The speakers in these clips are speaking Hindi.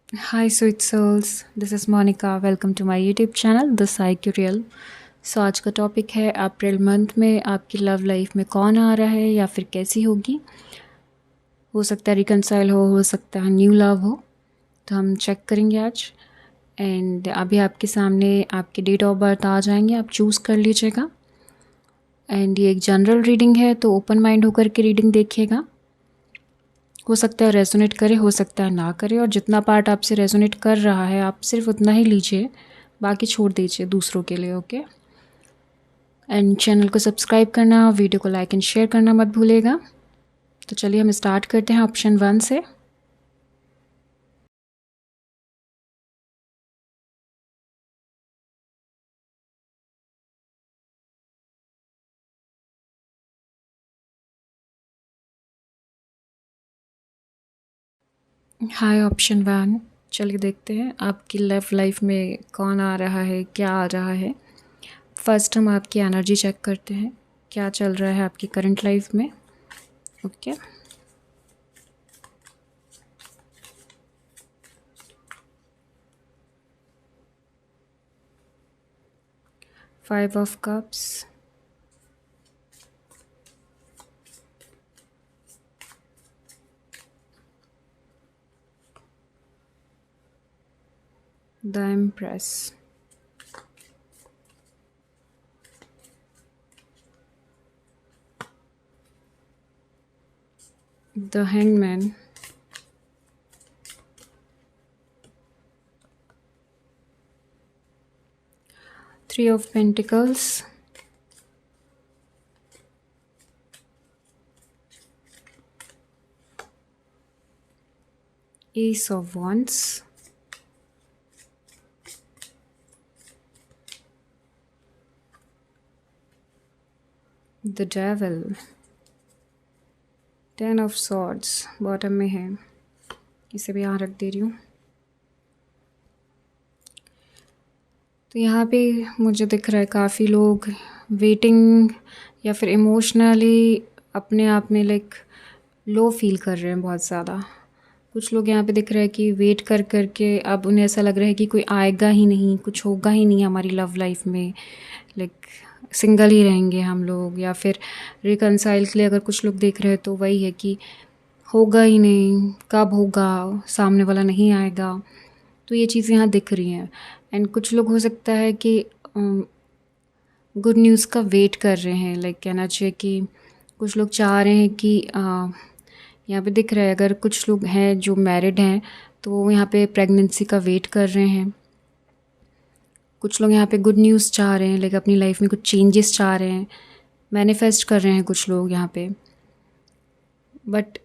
Hi, sweet souls. This is Monica. Welcome to my YouTube channel, The Psyche Real. सो आज का टॉपिक है अप्रैल मंथ में आपकी लव लाइफ में कौन आ रहा है या फिर कैसी होगी। हो सकता है रिकनसाइल हो सकता है न्यू लव हो। तो हम चेक करेंगे आज। एंड अभी आपके सामने आपके डेट ऑफ बर्थ आ जाएंगे, आप चूज़ कर लीजिएगा। एंड ये एक जनरल रीडिंग है, तो ओपन माइंड होकर के रीडिंग देखिएगा। हो सकता है रेजोनेट करे, हो सकता है ना करे, और जितना पार्ट आपसे रेजोनेट कर रहा है आप सिर्फ उतना ही लीजिए, बाकी छोड़ दीजिए दूसरों के लिए। ओके। एंड चैनल को सब्सक्राइब करना, वीडियो को लाइक एंड शेयर करना मत भूलिएगा। तो चलिए हम स्टार्ट करते हैं ऑप्शन 1 से। हाय ऑप्शन 1। चलिए देखते हैं आपकी लव लाइफ में कौन आ रहा है, क्या आ रहा है। फर्स्ट हम आपकी एनर्जी चेक करते हैं, क्या चल रहा है आपकी करंट लाइफ में। Okay. 5 of cups, the empress, the hangman, three of pentacles, S of wands, the devil, 10 of swords bottom में है, इसे भी यहाँ रख दे रही हूँ। तो यहाँ पे मुझे दिख रहा है काफ़ी लोग वेटिंग या फिर इमोशनली अपने आप में लाइक लो फील कर रहे हैं बहुत ज़्यादा। कुछ लोग यहाँ पे दिख रहा है कि वेट कर कर के अब उन्हें ऐसा लग रहा है कि कोई आएगा ही नहीं, कुछ होगा ही नहीं हमारी लव लाइफ में, लाइक सिंगल ही रहेंगे हम लोग। या फिर रिकनसाइल के लिए अगर कुछ लोग देख रहे हैं तो वही है कि होगा ही नहीं, कब होगा, सामने वाला नहीं आएगा। तो ये चीज़ें यहाँ दिख रही हैं। एंड कुछ लोग हो सकता है कि गुड न्यूज़ का वेट कर रहे हैं, लाइक कहना चाहिए कि कुछ लोग चाह रहे हैं कि यहाँ पे दिख रहा है अगर कुछ लोग हैं जो मैरिड हैं तो वो यहाँ पे प्रेगनेंसी का वेट कर रहे हैं। कुछ लोग यहाँ पे गुड न्यूज़ चाह रहे हैं, लाइक अपनी लाइफ में कुछ चेंजेस चाह रहे हैं, मैनिफेस्ट कर रहे हैं कुछ लोग यहाँ पे। बट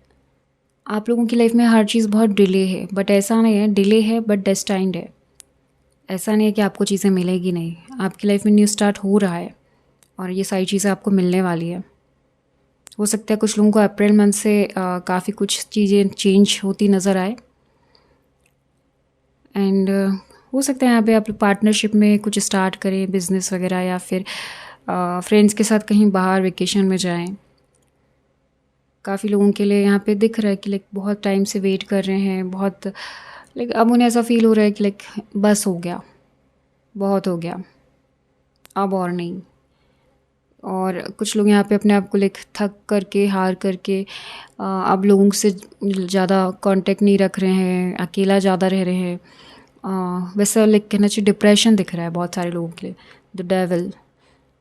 आप लोगों की लाइफ में हर चीज़ बहुत डिले है, बट ऐसा नहीं है डिले है बट डेस्टाइंड है। ऐसा नहीं है कि आपको चीज़ें मिलेगी नहीं, आपकी लाइफ में न्यू स्टार्ट हो रहा है और ये सारी चीज़ें आपको मिलने वाली है। हो सकता है कुछ लोगों को अप्रैल मंथ से काफ़ी कुछ चीज़ें चेंज होती नज़र आए। एंड हो सकता है यहाँ पे आप पार्टनरशिप में कुछ स्टार्ट करें, बिज़नेस वगैरह, या फिर फ्रेंड्स के साथ कहीं बाहर वेकेशन में जाएं। काफ़ी लोगों के लिए यहाँ पे दिख रहा है कि लाइक बहुत टाइम से वेट कर रहे हैं, बहुत लाइक अब उन्हें ऐसा फील हो रहा है कि लाइक बस हो गया, बहुत हो गया, अब और नहीं। और कुछ लोग यहाँ पे अपने आप को लाइक थक करके, हार करके अब लोगों से ज़्यादा कांटेक्ट नहीं रख रहे हैं, अकेला ज़्यादा रह रहे हैं। वैसा लाइक कहना चाहिए डिप्रेशन दिख रहा है बहुत सारे लोगों के लिए। द डेविल,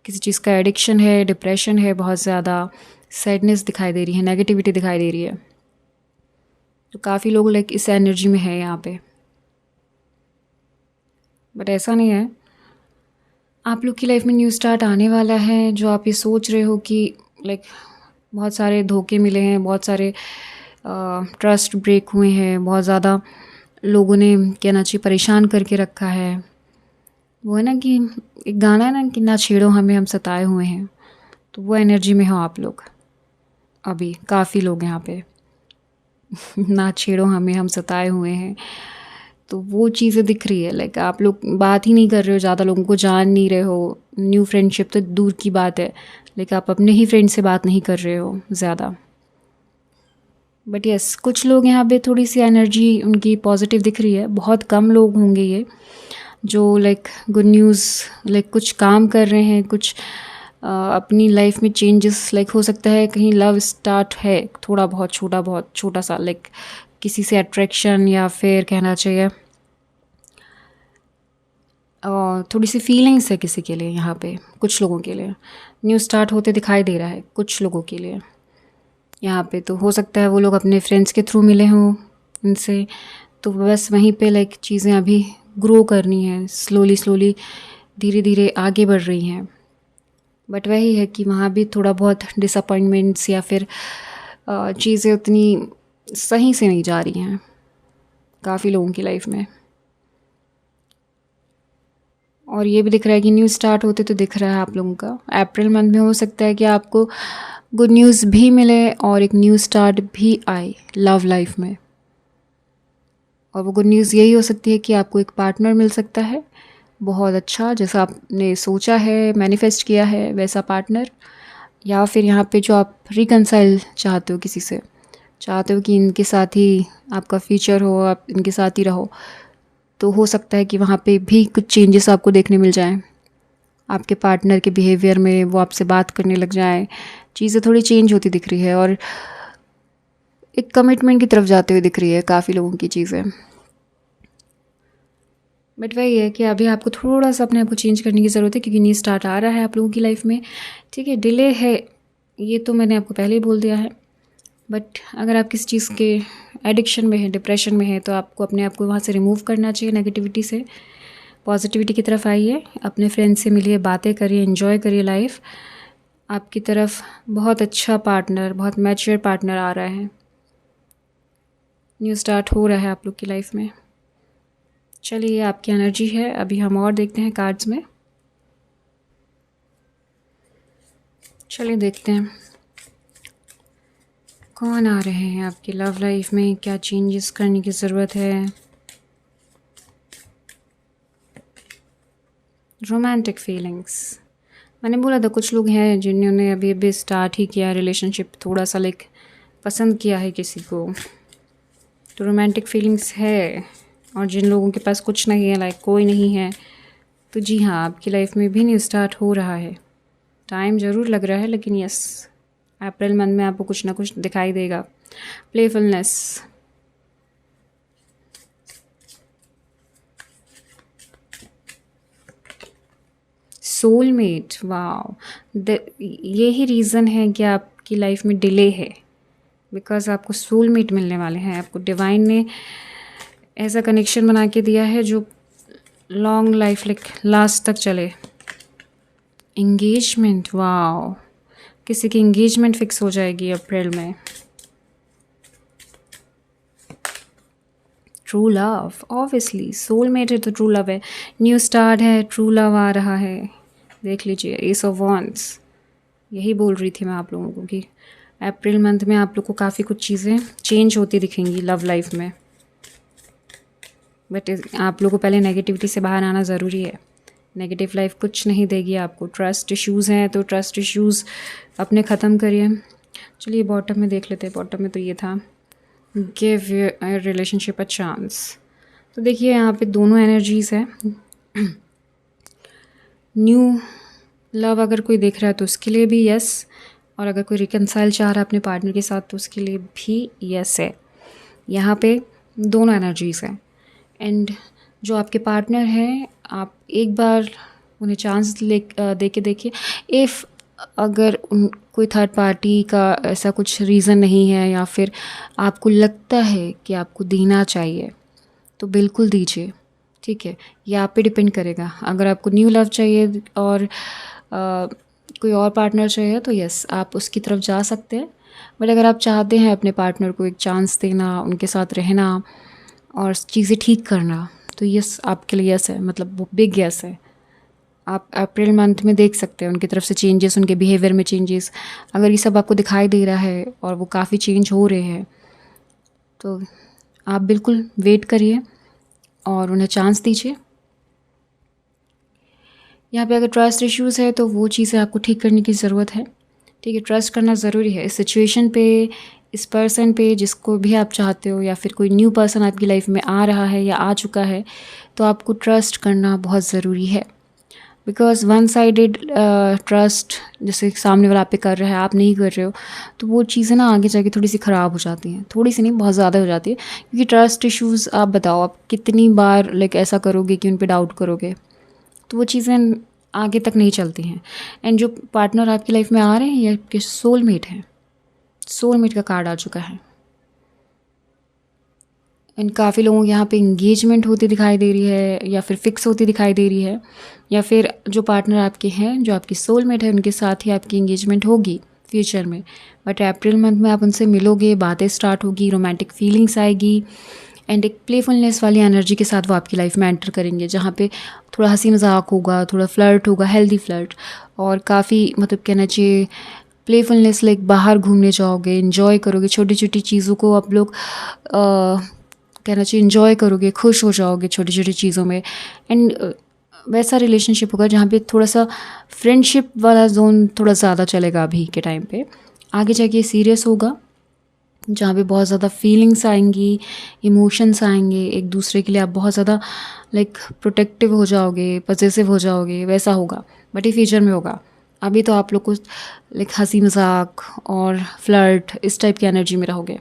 किसी चीज़ का एडिक्शन है, डिप्रेशन है, बहुत ज़्यादा सैडनेस दिखाई दे रही है, नेगेटिविटी दिखाई दे रही है। तो काफ़ी लोग लाइक इस एनर्जी में है यहाँ पे। बट ऐसा नहीं है, आप लोग की लाइफ में न्यू स्टार्ट आने वाला है। जो आप ये सोच रहे हो कि लाइक बहुत सारे धोखे मिले हैं, बहुत सारे ट्रस्ट ब्रेक हुए हैं, बहुत ज़्यादा लोगों ने कहना चाहिए परेशान करके रखा है। वो है ना कि एक गाना है ना कि ना छेड़ो हमें, हम सताए हुए हैं। तो वो एनर्जी में हो आप लोग अभी, काफ़ी लोग यहाँ पे ना छेड़ो हमें, हम सताए हुए हैं। तो वो चीज़ें दिख रही है, लाइक आप लोग बात ही नहीं कर रहे हो, ज़्यादा लोगों को जान नहीं रहे हो। न्यू फ्रेंडशिप तो दूर की बात है, लाइक आप अपने ही फ्रेंड से बात नहीं कर रहे हो ज़्यादा। बट यस, कुछ लोग यहाँ पे थोड़ी सी एनर्जी उनकी पॉजिटिव दिख रही है। बहुत कम लोग होंगे ये जो लाइक गुड न्यूज़, लाइक कुछ काम कर रहे हैं, कुछ अपनी लाइफ में चेंजेस, लाइक हो सकता है कहीं लव स्टार्ट है, थोड़ा बहुत छोटा सा, लाइक किसी से अट्रैक्शन, या फिर कहना चाहिए थोड़ी सी फीलिंग्स है किसी के लिए। यहाँ पे कुछ लोगों के लिए न्यू स्टार्ट होते दिखाई दे रहा है कुछ लोगों के लिए। यहाँ पे तो हो सकता है वो लोग अपने फ्रेंड्स के थ्रू मिले हों उनसे, तो बस वहीं पे लाइक चीज़ें अभी ग्रो करनी है, स्लोली धीरे धीरे आगे बढ़ रही हैं। बट वही है कि वहाँ भी थोड़ा बहुत डिसअपॉइंटमेंट्स या फिर चीज़ें उतनी सही से नहीं जा रही हैं काफ़ी लोगों की लाइफ में। और ये भी दिख रहा है कि न्यू स्टार्ट होते तो दिख रहा है आप लोगों का अप्रैल मंथ में हो सकता है कि आपको गुड न्यूज़ भी मिले और एक न्यू स्टार्ट भी आए लव लाइफ में। और वो गुड न्यूज़ यही हो सकती है कि आपको एक पार्टनर मिल सकता है बहुत अच्छा, जैसा आपने सोचा है, मैनिफेस्ट किया है वैसा पार्टनर। या फिर यहाँ पे जो आप रिकंसाइल चाहते हो, किसी से चाहते हो कि इनके साथ ही आपका फ्यूचर हो, आप इनके साथ ही रहो, तो हो सकता है कि वहाँ पे भी कुछ चेंजेस आपको देखने मिल जाएं आपके पार्टनर के बिहेवियर में। वो आपसे बात करने लग जाए, चीज़ें थोड़ी चेंज होती दिख रही है और एक कमिटमेंट की तरफ जाते हुए दिख रही है काफ़ी लोगों की चीज़ें। बट वही है कि अभी आपको थोड़ा सा अपने आप को चेंज करने की ज़रूरत है क्योंकि न्यू स्टार्ट आ रहा है आप लोगों की लाइफ में। ठीक है, डिले है ये तो मैंने आपको पहले ही बोल दिया है। बट अगर आप किसी चीज़ के एडिक्शन में है, डिप्रेशन में है, तो आपको अपने आप को वहाँ से रिमूव करना चाहिए, नेगेटिविटी से पॉजिटिविटी की तरफ आइए, अपने फ्रेंड से मिलिए, बातें करिए, एंजॉय करिए लाइफ। आपकी तरफ बहुत अच्छा पार्टनर, बहुत मैच्योर पार्टनर आ रहा है, न्यू स्टार्ट हो रहा है आप लोग की लाइफ में। चलिए, ये आपकी एनर्जी है। अभी हम और देखते हैं कार्ड्स में। चलिए देखते हैं कौन आ रहे हैं आपकी लव लाइफ में, क्या चेंजेस करने की ज़रूरत है। रोमांटिक फीलिंग्स, मैंने बोला था कुछ लोग हैं जिन्होंने अभी अभी स्टार्ट ही किया रिलेशनशिप, थोड़ा सा लाइक पसंद किया है किसी को, तो रोमांटिक फीलिंग्स है। और जिन लोगों के पास कुछ नहीं है, लाइक कोई नहीं है, तो जी हाँ, आपकी लाइफ में भी न्यू स्टार्ट हो रहा है। टाइम ज़रूर लग रहा है लेकिन यस, अप्रैल मंथ में आपको कुछ ना कुछ दिखाई देगा। प्लेफुलनेस, सोलमेट, वाओ, यही रीज़न है कि आपकी लाइफ में डिले है, बिकॉज आपको सोलमेट मिलने वाले हैं। आपको डिवाइन ने ऐसा कनेक्शन बना के दिया है जो लॉन्ग लाइफ, लाइक लास्ट तक चले। एंगेजमेंट, वाओ, किसी की एंगेजमेंट फिक्स हो जाएगी अप्रैल में। ट्रू लव, ऑब्वियसली सोलमेट है तो ट्रू लव है, न्यू स्टार्ट है, ट्रू लव आ रहा है। देख लीजिए, एस ऑफ वॉन्ड्स, यही बोल रही थी मैं आप लोगों को कि अप्रैल मंथ में आप लोग को काफ़ी कुछ चीज़ें चेंज होती दिखेंगी लव लाइफ में। बट आप लोगों को पहले नेगेटिविटी से बाहर आना ज़रूरी है। नेगेटिव लाइफ कुछ नहीं देगी आपको। ट्रस्ट इश्यूज़ हैं तो ट्रस्ट इश्यूज़ अपने ख़त्म करिए। चलिए बॉटम में देख लेते हैं। बॉटम में तो ये था, give your relationship a chance. तो देखिए यहाँ पे दोनों एनर्जीज़ है। न्यू लव अगर कोई देख रहा है तो उसके लिए भी यस, और अगर कोई रिकंसाइल चाह रहा है अपने पार्टनर के साथ तो उसके लिए भी यस है। यहाँ पे दोनों एनर्जीज़ हैं। एंड जो आपके पार्टनर हैं, आप एक बार उन्हें चांस दे के देखिए। इफ़ अगर कोई थर्ड पार्टी का ऐसा कुछ रीज़न नहीं है या फिर आपको लगता है कि आपको देना चाहिए तो बिल्कुल दीजिए। ठीक है, ये आप पे डिपेंड करेगा। अगर आपको न्यू लव चाहिए और कोई और पार्टनर चाहिए तो यस, आप उसकी तरफ जा सकते हैं। बट अगर आप चाहते हैं अपने पार्टनर को एक चांस देना, उनके साथ रहना और चीज़ें ठीक करना, तो यस आपके लिए यस है, मतलब वो बिग यस है। आप अप्रैल मंथ में देख सकते हैं उनकी तरफ से चेंजेस, उनके बिहेवियर में चेंजेस। अगर ये सब आपको दिखाई दे रहा है और वो काफ़ी चेंज हो रहे हैं तो आप बिल्कुल वेट करिए और उन्हें चांस दीजिए। यहाँ पे अगर ट्रस्ट इश्यूज़ है तो वो चीज़ें आपको ठीक करने की ज़रूरत है। ठीक है, ट्रस्ट करना ज़रूरी है। इस सिचुएशन पे इस पर्सन पे जिसको भी आप चाहते हो, या फिर कोई न्यू पर्सन आपकी लाइफ में आ रहा है या आ चुका है, तो आपको ट्रस्ट करना बहुत ज़रूरी है। बिकॉज़ वन साइडेड ट्रस्ट जैसे सामने वाला आप पे कर रहा है, आप नहीं कर रहे हो, तो वो चीज़ें ना आगे जाके थोड़ी सी ख़राब हो जाती हैं। थोड़ी सी नहीं, बहुत ज़्यादा हो जाती है, क्योंकि ट्रस्ट इश्यूज़ आप बताओ आप कितनी बार लाइक ऐसा करोगे कि उन पे डाउट करोगे, तो वो चीज़ें आगे तक नहीं चलती हैं। एंड जो पार्टनर आपकी लाइफ में आ रहे हैं ये आपके सोलमेट हैं। सोलमेट का कार्ड आ चुका है। एंड काफ़ी लोगों के यहाँ पे इंगेजमेंट होती दिखाई दे रही है, या फिर फिक्स होती दिखाई दे रही है, या फिर जो पार्टनर आपके हैं, जो आपकी सोलमेट है, उनके साथ ही आपकी इंगेजमेंट होगी फ्यूचर में। बट अप्रैल मंथ में आप उनसे मिलोगे, बातें स्टार्ट होगी, रोमांटिक फीलिंग्स आएगी, एंड एक प्लेफुलनेस वाली एनर्जी के साथ वो आपकी लाइफ में एंटर करेंगे, जहाँ पे थोड़ा हंसी मजाक होगा, थोड़ा फ्लर्ट होगा, हेल्दी फ्लर्ट, और काफ़ी मतलब कहना चाहिए प्लेफुलनेस, लाइक बाहर घूमने जाओगे, इन्जॉय करोगे, छोटी छोटी चीज़ों को आप लोग कहना चाहिए इन्जॉय करोगे, खुश हो जाओगे छोटी छोटी चीज़ों में। एंड वैसा रिलेशनशिप होगा जहाँ पे थोड़ा सा फ्रेंडशिप वाला जोन थोड़ा ज़्यादा चलेगा अभी के टाइम पे। आगे जाके सीरियस होगा, जहाँ पे बहुत ज़्यादा फीलिंग्स आएंगी, इमोशंस आएंगे, एक दूसरे के लिए आप बहुत ज़्यादा लाइक प्रोटेक्टिव हो जाओगे, पॉसेसिव हो जाओगे, वैसा होगा। बट ये फ्यूचर में होगा। अभी तो आप लोग को लाइक हंसी मजाक और फ्लर्ट इस टाइप की एनर्जी में रहोगे।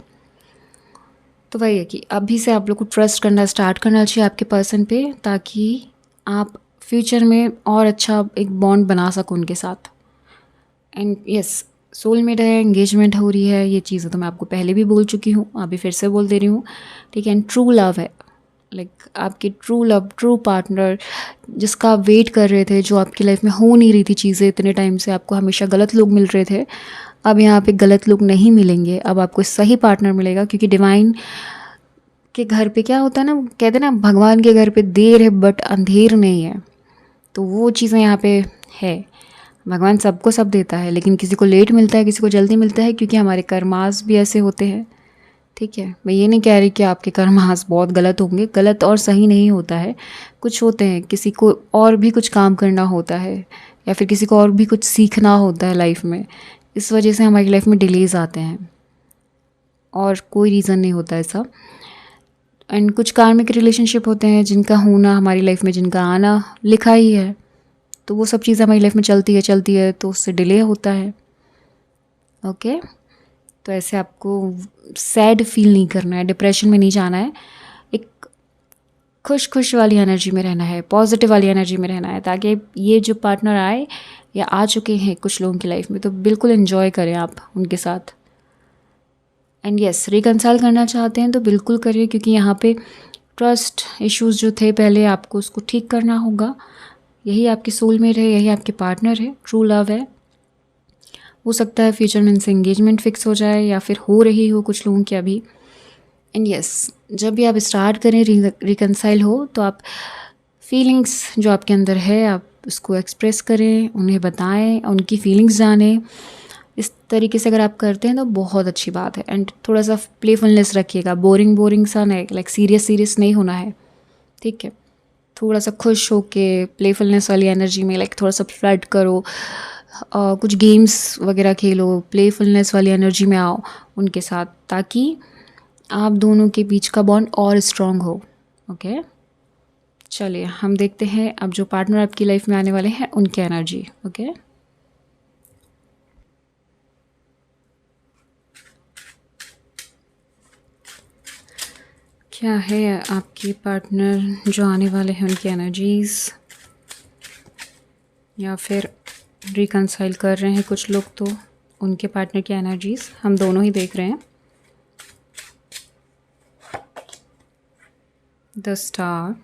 तो वही है कि अभी से आप लोग को ट्रस्ट करना स्टार्ट करना चाहिए आपके पर्सन पे, ताकि आप फ्यूचर में और अच्छा एक बॉन्ड बना सको उनके साथ। एंड यस, सोलमेट है, एंगेजमेंट हो रही है, ये चीज़ें तो मैं आपको पहले भी बोल चुकी हूँ, अभी फिर से बोल दे रही हूँ, ठीक है। एंड ट्रू लव है, लाइक आपकी ट्रू लव, ट्रू पार्टनर जिसका आप वेट कर रहे थे, जो आपकी लाइफ में हो नहीं रही थी चीज़ें इतने टाइम से, आपको हमेशा गलत लोग मिल रहे थे, अब यहाँ पे गलत लोग नहीं मिलेंगे, अब आपको सही पार्टनर मिलेगा। क्योंकि डिवाइन के घर पे क्या होता है ना, कहते हैं ना भगवान के घर पे देर है बट अंधेर नहीं है, तो वो चीज़ें यहाँ पे है। भगवान सबको सब देता है, लेकिन किसी को लेट मिलता है, किसी को जल्दी मिलता है, क्योंकि हमारे कर्मास भी ऐसे होते हैं, ठीक है। मैं ये नहीं कह रही कि आपके कर्मास बहुत गलत होंगे, गलत और सही नहीं होता है, कुछ होते हैं, किसी को और भी कुछ काम करना होता है, या फिर किसी को और भी कुछ सीखना होता है लाइफ में, इस वजह से हमारी लाइफ में डिलेज आते हैं, और कोई रीज़न नहीं होता ऐसा। एंड कुछ कार्मिक रिलेशनशिप होते हैं जिनका होना हमारी लाइफ में, जिनका आना लिखा ही है, तो वो सब चीज़ें हमारी लाइफ में चलती है, तो उससे डिले होता है। ओके, तो ऐसे आपको सैड फील नहीं करना है, डिप्रेशन में नहीं जाना है, एक खुश वाली एनर्जी में रहना है, पॉजिटिव वाली एनर्जी में रहना है, ताकि ये जो पार्टनर आए या आ चुके हैं कुछ लोगों की लाइफ में, तो बिल्कुल एंजॉय करें आप उनके साथ। एंड यस, रिकंसाइल करना चाहते हैं तो बिल्कुल करिए, क्योंकि यहाँ पे ट्रस्ट इश्यूज़ जो थे पहले, आपको उसको ठीक करना होगा। यही आपकी सोलमेट है, यही आपके पार्टनर है, ट्रू लव है। हो सकता है फ्यूचर में इनसे एंगेजमेंट फिक्स हो जाए, या फिर हो रही हो कुछ लोगों की अभी। एंड यस, जब भी आप स्टार्ट करें रिकंसाइल हो, तो आप फीलिंग्स जो आपके अंदर है आप उसको एक्सप्रेस करें, उन्हें बताएं, उनकी फीलिंग्स जानें। इस तरीके से अगर आप करते हैं तो बहुत अच्छी बात है। एंड थोड़ा सा प्लेफुलनेस रखिएगा, बोरिंग सा नहीं, लाइक सीरियस नहीं होना है, ठीक है। थोड़ा सा खुश होके प्लेफुलनेस वाली एनर्जी में लाइक थोड़ा सा फ्लर्ट करो, कुछ गेम्स वगैरह खेलो, प्लेफुलनेस वाली एनर्जी में आओ उनके साथ, ताकि आप दोनों के बीच का बॉन्ड और स्ट्रॉन्ग हो। ओके, चलिए हम देखते हैं अब जो पार्टनर आपकी लाइफ में आने वाले हैं उनकी एनर्जी। ओके, क्या है आपके पार्टनर जो आने वाले हैं उनकी एनर्जीज़, या फिर रिकंसाइल कर रहे हैं कुछ लोग तो उनके पार्टनर की एनर्जीज़, हम दोनों ही देख रहे हैं। The star,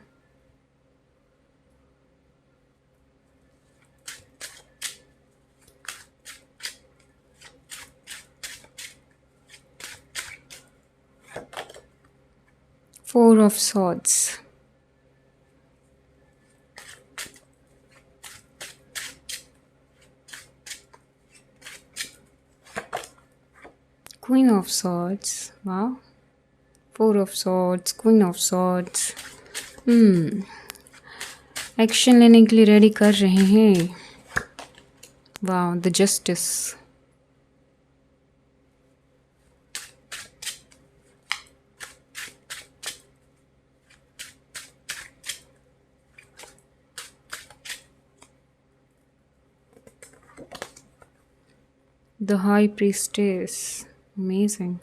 four of swords, queen of swords, वाह, four of swords, queen of swords. Action लेने के लिए रेडी कर रहे हैं। वाह, the justice, the high priestess, amazing.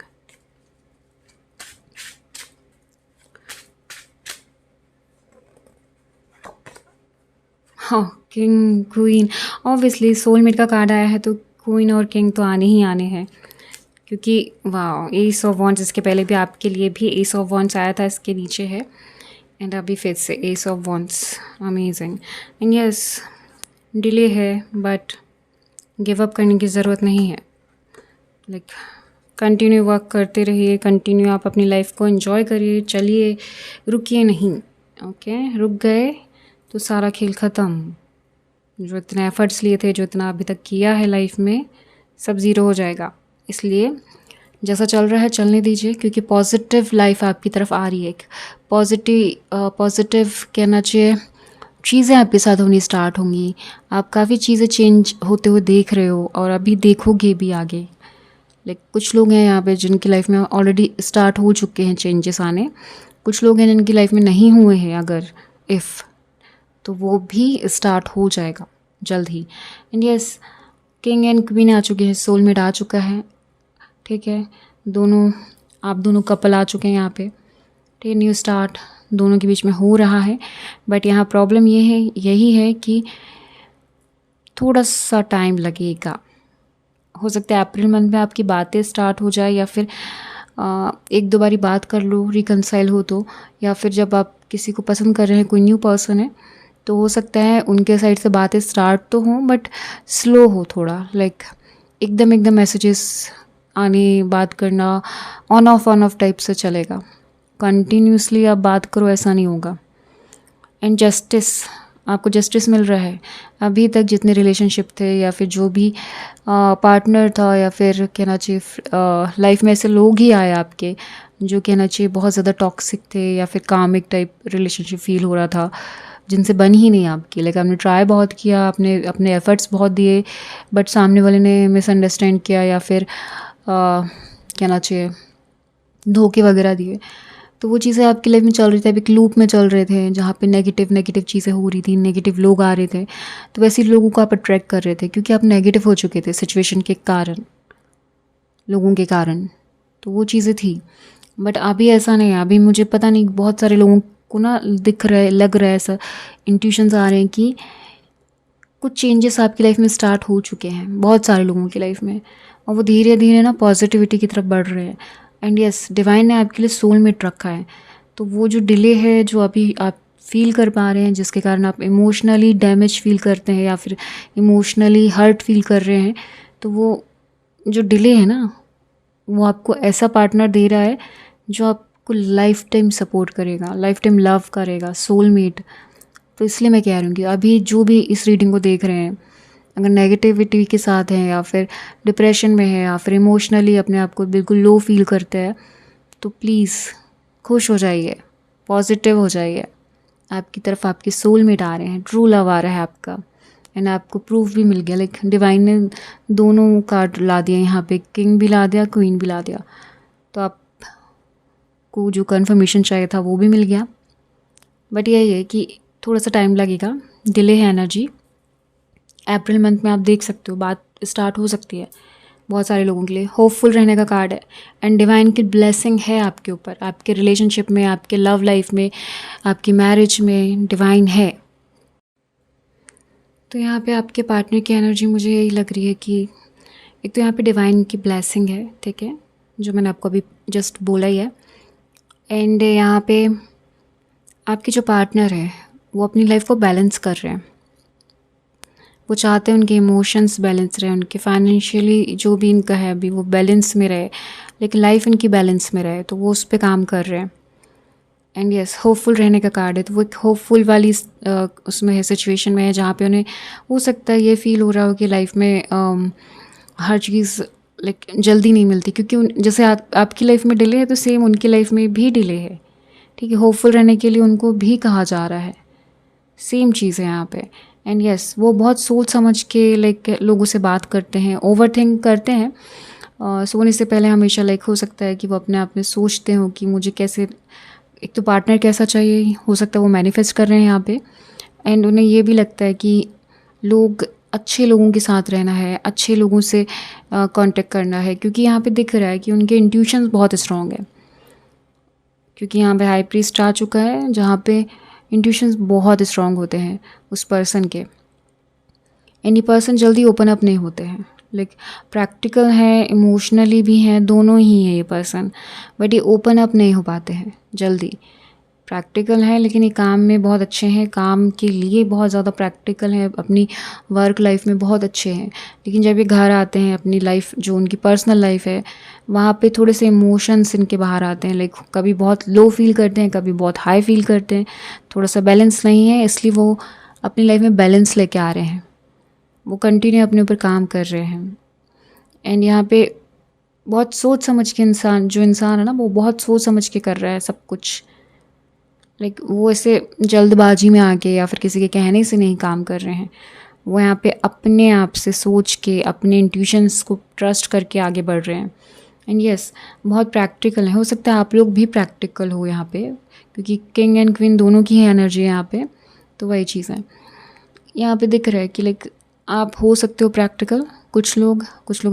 हाँ, किंग क्वीन, ऑब्वियसली सोलमेट का कार्ड आया है तो क्वीन और किंग तो आने ही आने हैं, क्योंकि वाह, एस ऑफ वॉन्ड्स, इसके पहले भी आपके लिए भी एस ऑफ वॉन्ड्स आया था, इसके नीचे है, एंड अभी फिर से S of wands, amazing. And yes, delay है बट गिव अप करने की ज़रूरत नहीं है। लाइक कंटिन्यू वर्क करते रहिए, कंटिन्यू आप अपनी लाइफ को एंजॉय करिए, चलिए, रुकिए नहीं। ओके, रुक गए तो सारा खेल ख़त्म। जो इतने एफर्ट्स लिए थे, जो इतना अभी तक किया है लाइफ में, सब ज़ीरो हो जाएगा। इसलिए जैसा चल रहा है चलने दीजिए, क्योंकि पॉजिटिव लाइफ आपकी तरफ आ रही है। एक पॉजिटिव कहना चाहिए, चीज़ें आपके साथ होनी स्टार्ट होंगी। आप काफ़ी चीज़ें चेंज होते हुए देख रहे हो और अभी देखोगे भी आगे। लाइक कुछ लोग हैं यहाँ पे जिनकी लाइफ में ऑलरेडी स्टार्ट हो चुके हैं चेंजेस आने, कुछ लोग हैं जिनकी लाइफ में नहीं हुए हैं, अगर तो वो भी स्टार्ट हो जाएगा जल्द ही। And yes, king and queen आ चुके हैं, सोलमेट आ चुका है, ठीक है, आप दोनों कपल आ चुके हैं यहाँ पे, ठीक है, न्यू स्टार्ट दोनों के बीच में हो रहा है। बट यहाँ प्रॉब्लम यही है कि थोड़ा सा टाइम लगेगा। हो सकता है अप्रैल मंथ में आपकी बातें स्टार्ट हो जाए, या फिर एक दो बारी बात कर लो, रिकनसाइल हो तो, या फिर जब आप किसी को पसंद कर रहे हैं, कोई न्यू पर्सन है, तो हो सकता है उनके साइड से बातें स्टार्ट तो हों बट स्लो हो थोड़ा। लाइक एकदम मैसेजेस आने, बात करना ऑन ऑफ टाइप से चलेगा। कंटिन्यूसली आप बात करो, ऐसा नहीं होगा। एंड जस्टिस, आपको जस्टिस मिल रहा है। अभी तक जितने रिलेशनशिप थे, या फिर जो भी पार्टनर था, या फिर कहना चाहिए लाइफ में ऐसे लोग ही आए आपके जो कहना चाहिए बहुत ज़्यादा टॉक्सिक थे, या फिर कामिक टाइप रिलेशनशिप फील हो रहा था, जिनसे बन ही नहीं आपकी। लाइक आपने ट्राई बहुत किया, आपने अपने एफर्ट्स बहुत दिए, बट सामने वाले ने मिसअंडरस्टैंड किया, या फिर कहना चाहिए धोखे वगैरह दिए। तो वो चीज़ें आपकी लाइफ में चल रही थी, अभी एक लूप में चल रहे थे जहाँ पे नेगेटिव चीज़ें हो रही थी, नेगेटिव लोग आ रहे थे, तो वैसे लोगों को आप अट्रैक्ट कर रहे थे, क्योंकि आप नेगेटिव हो चुके थे सिचुएशन के कारण, लोगों के कारण। तो वो चीज़ें थी, बट अभी ऐसा नहीं है। अभी मुझे पता नहीं, बहुत सारे लोगों को ना लग रहा है, ऐसा इंट्यूशंस आ रहे हैं कि कुछ चेंजेस आपकी लाइफ में स्टार्ट हो चुके हैं, बहुत सारे लोगों की लाइफ में, और वो धीरे धीरे ना पॉजिटिविटी की तरफ बढ़ रहे हैं। एंड यस, डिवाइन ने आपके लिए सोलमेट रखा है। तो वो जो डिले है, जो अभी आप फील कर पा रहे हैं, जिसके कारण आप इमोशनली डैमेज फील करते हैं, या फिर इमोशनली हर्ट फील कर रहे हैं, तो वो जो डिले है ना, वो आपको ऐसा पार्टनर दे रहा है जो आपको लाइफ टाइम सपोर्ट करेगा, लाइफ टाइम लव करेगा, सोलमेट। तो इसलिए मैं कह रही हूँ कि अभी जो भी इस रीडिंग को देख रहे हैं, अगर नेगेटिविटी के साथ हैं, या फिर डिप्रेशन में है, या फिर इमोशनली अपने आप को बिल्कुल लो फील करते हैं, तो प्लीज़ खुश हो जाइए, पॉजिटिव हो जाइए। आपकी तरफ आपके सोलमेट आ रहे हैं, ट्रू लव आ रहा है आपका। एंड आपको प्रूफ भी मिल गया, लाइक डिवाइन ने दोनों कार्ड ला दिया यहाँ पे, किंग भी ला दिया, क्वीन भी ला दिया। तो आपको जो कन्फर्मेशन चाहिए था वो भी मिल गया। बट यही है कि थोड़ा सा टाइम लगेगा, डिले है एनर्जी। अप्रैल मंथ में आप देख सकते हो बात स्टार्ट हो सकती है बहुत सारे लोगों के लिए। होपफुल रहने का कार्ड है, एंड डिवाइन की ब्लेसिंग है आपके ऊपर, आपके रिलेशनशिप में, आपके लव लाइफ में, आपकी मैरिज में डिवाइन है। तो यहाँ पे आपके पार्टनर की एनर्जी मुझे यही लग रही है कि एक तो यहाँ पे डिवाइन की ब्लेसिंग है, ठीक है, जो मैंने आपको अभी जस्ट बोला ही है। एंड यहाँ पे आपके जो पार्टनर है वो अपनी लाइफ को बैलेंस कर रहे हैं। वो चाहते हैं उनके इमोशंस बैलेंस रहे, उनके फाइनेंशियली जो भी इनका है अभी वो बैलेंस में रहे, लेकिन लाइफ इनकी बैलेंस में रहे, तो वो उस पर काम कर रहे हैं। एंड यस, होपफुल रहने का कार्ड है, तो वो एक होपफुल वाली उसमें है, सिचुएशन में है, जहाँ पे उन्हें हो सकता है ये फील हो रहा हो कि लाइफ में हर चीज़ लाइक जल्दी नहीं मिलती, क्योंकि जैसे आपकी लाइफ में डिले है तो सेम उनकी लाइफ में भी डिले है, ठीक है। होपफुल रहने के लिए उनको भी कहा जा रहा है, सेम चीज़ है यहाँ पे। एंड यस, वो बहुत सोच समझ के लाइक लोगों से बात करते हैं, ओवर थिंक करते हैं। सोने से पहले हमेशा लाइक हो सकता है कि वो अपने आप में सोचते हो कि मुझे कैसे, एक तो पार्टनर कैसा चाहिए, हो सकता है वो मैनिफेस्ट कर रहे हैं यहाँ पे। एंड उन्हें ये भी लगता है कि लोग अच्छे लोगों के साथ रहना है, अच्छे लोगों से कांटेक्ट करना है, क्योंकि यहाँ पे दिख रहा है कि उनके इंट्यूशंस बहुत स्ट्रॉन्ग है। क्योंकि यहाँ पे हाई प्रीस्ट आ चुका है जहाँ पे इंट्यूशंस बहुत स्ट्रॉन्ग होते हैं उस पर्सन के। एनी पर्सन जल्दी ओपन अप नहीं होते हैं, लाइक प्रैक्टिकल है, इमोशनली भी हैं, दोनों ही है ये पर्सन, बट ये ओपन अप नहीं हो पाते हैं जल्दी। प्रैक्टिकल है लेकिन ये काम में बहुत अच्छे हैं, काम के लिए बहुत ज़्यादा प्रैक्टिकल हैं, अपनी वर्क लाइफ में बहुत अच्छे हैं, लेकिन जब ये घर आते हैं अपनी लाइफ जो उनकी पर्सनल लाइफ है वहाँ पे थोड़े से इमोशंस इनके बाहर आते हैं। लाइक कभी बहुत लो फील करते हैं, कभी बहुत हाई फील करते हैं, थोड़ा सा बैलेंस नहीं है, इसलिए वो अपनी लाइफ में बैलेंस लेके आ रहे हैं, वो कंटिन्यू अपने ऊपर काम कर रहे हैं। एंड यहाँ पे बहुत सोच समझ के इंसान है ना, वो बहुत सोच समझ के कर रहा है सब कुछ। लाइक वो ऐसे जल्दबाजी में आके या फिर किसी के कहने से नहीं काम कर रहे हैं, वो यहाँ पे अपने आप से सोच के अपने इंट्यूशंस को ट्रस्ट करके आगे बढ़ रहे हैं। एंड यस, बहुत प्रैक्टिकल है। हो सकता है आप लोग भी प्रैक्टिकल हो यहाँ पे, क्योंकि किंग एंड क्वीन दोनों की है एनर्जी यहाँ पे, तो वही चीज़ है यहाँ पे दिख रहा है कि लाइक आप हो सकते हो प्रैक्टिकल, कुछ लोग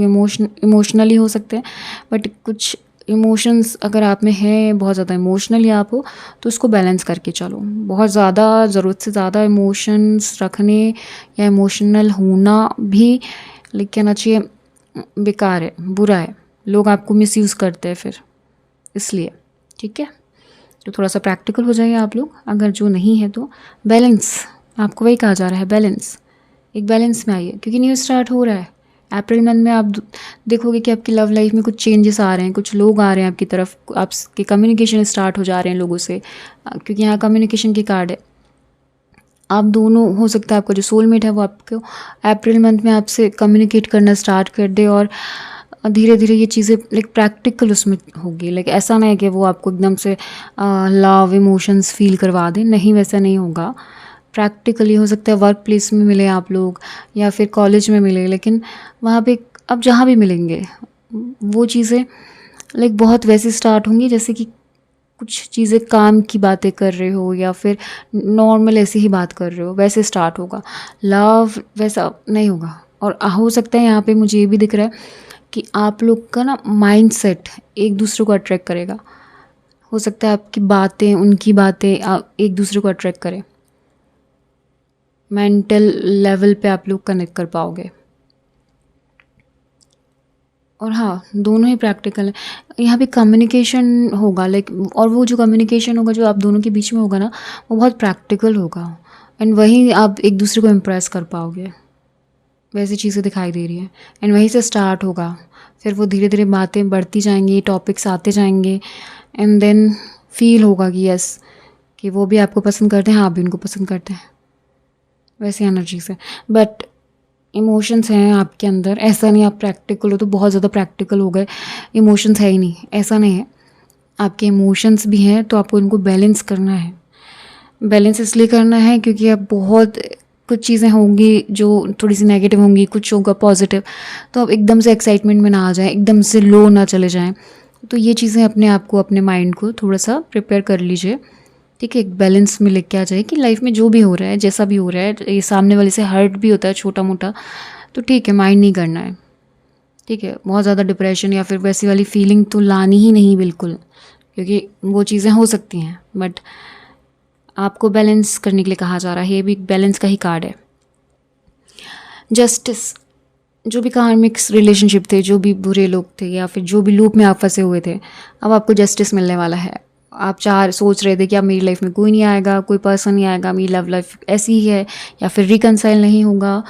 इमोशनली हो सकते हैं, बट कुछ इमोशंस अगर आप में है, बहुत ज़्यादा इमोशनली आप हो तो उसको बैलेंस करके चलो। बहुत ज़्यादा ज़रूरत से ज़्यादा इमोशंस रखने या इमोशनल होना भी लाइक कहना चाहिए बेकार है, बुरा है, लोग आपको मिसयूज़ करते हैं फिर, इसलिए ठीक है। तो थोड़ा सा प्रैक्टिकल हो जाइए आप लोग, अगर जो नहीं है तो बैलेंस, आपको वही कहा जा रहा है, बैलेंस, एक बैलेंस में आइए, क्योंकि न्यू स्टार्ट हो रहा है। अप्रैल मंथ में आप देखोगे कि आपकी लव लाइफ में कुछ चेंजेस आ रहे हैं, कुछ लोग आ रहे हैं आपकी तरफ, आपके कम्युनिकेशन स्टार्ट हो जा रहे हैं लोगों से, क्योंकि यहाँ कम्युनिकेशन की कार्ड है। आप दोनों, हो सकता है आपका जो सोलमेट है वो आपको अप्रैल मंथ में आपसे कम्युनिकेट करना स्टार्ट कर दे, और धीरे धीरे ये चीज़ें लाइक प्रैक्टिकल उसमें होगी। लाइक ऐसा नहीं है कि वो आपको एकदम से लव इमोशंस फील करवा दें, नहीं, वैसा नहीं होगा। प्रैक्टिकली हो सकता है वर्क प्लेस में मिले आप लोग या फिर कॉलेज में मिले, लेकिन वहाँ पे अब जहाँ भी मिलेंगे वो चीज़ें लाइक बहुत वैसे स्टार्ट होंगी जैसे कि कुछ चीज़ें काम की बातें कर रहे हो या फिर नॉर्मल ऐसे ही बात कर रहे हो, वैसे स्टार्ट होगा। लव वैसा नहीं होगा। और हो सकता है यहाँ पे मुझे ये भी दिख रहा है कि आप लोग का ना माइंड सेट एक दूसरे को अट्रैक्ट करेगा। हो सकता है आपकी बातें, उनकी बातें एक दूसरे को अट्रैक्ट करें, मेंटल लेवल पे आप लोग कनेक्ट कर पाओगे। और हाँ, दोनों ही प्रैक्टिकल है। यहाँ पे कम्युनिकेशन होगा लाइक, और वो जो कम्युनिकेशन होगा जो आप दोनों के बीच में होगा ना, वो बहुत प्रैक्टिकल होगा, एंड वहीं आप एक दूसरे को इम्प्रेस कर पाओगे, वैसी चीज़ें दिखाई दे रही है। एंड वहीं से स्टार्ट होगा, फिर वो धीरे धीरे बातें बढ़ती जाएंगी, टॉपिक्स आते जाएंगे, एंड देन फील होगा कि यस, कि वो भी आपको पसंद करते हैं, आप भी उनको पसंद करते हैं, वैसी एनर्जी से। बट इमोशंस हैं आपके अंदर, ऐसा नहीं आप प्रैक्टिकल हो तो बहुत ज़्यादा प्रैक्टिकल हो गए, इमोशंस है ही नहीं, ऐसा नहीं है। आपके इमोशंस भी हैं, तो आपको इनको बैलेंस करना है। बैलेंस इसलिए करना है क्योंकि अब बहुत कुछ चीज़ें होंगी जो थोड़ी सी नेगेटिव होंगी, कुछ होगा पॉजिटिव, तो अब एकदम से एक्साइटमेंट में ना आ जाए, एकदम से लो ना चले जाएं। तो ये चीज़ें अपने आप को, अपने माइंड को थोड़ा सा प्रिपेयर कर लीजिए, ठीक है। एक बैलेंस में लेके आ जाए कि लाइफ में जो भी हो रहा है, जैसा भी हो रहा है, ये सामने वाले से हर्ट भी होता है छोटा मोटा, तो ठीक है, माइंड नहीं करना है, ठीक है। बहुत ज़्यादा डिप्रेशन या फिर वैसी वाली फीलिंग तो लानी ही नहीं बिल्कुल, क्योंकि वो चीज़ें हो सकती हैं, बट आपको बैलेंस करने के लिए कहा जा रहा है। ये भी बैलेंस का ही कार्ड है। जस्टिस, जो भी कार्मिक्स रिलेशनशिप थे, जो भी बुरे लोग थे या फिर जो भी लूप में आप फंसे हुए थे, अब आपको जस्टिस मिलने वाला है। आप सोच रहे थे कि अब मेरी लाइफ में कोई नहीं आएगा, कोई पर्सन नहीं आएगा, मेरी लव लाइफ ऐसी ही है, या फिर रिकनसाइल नहीं होगा,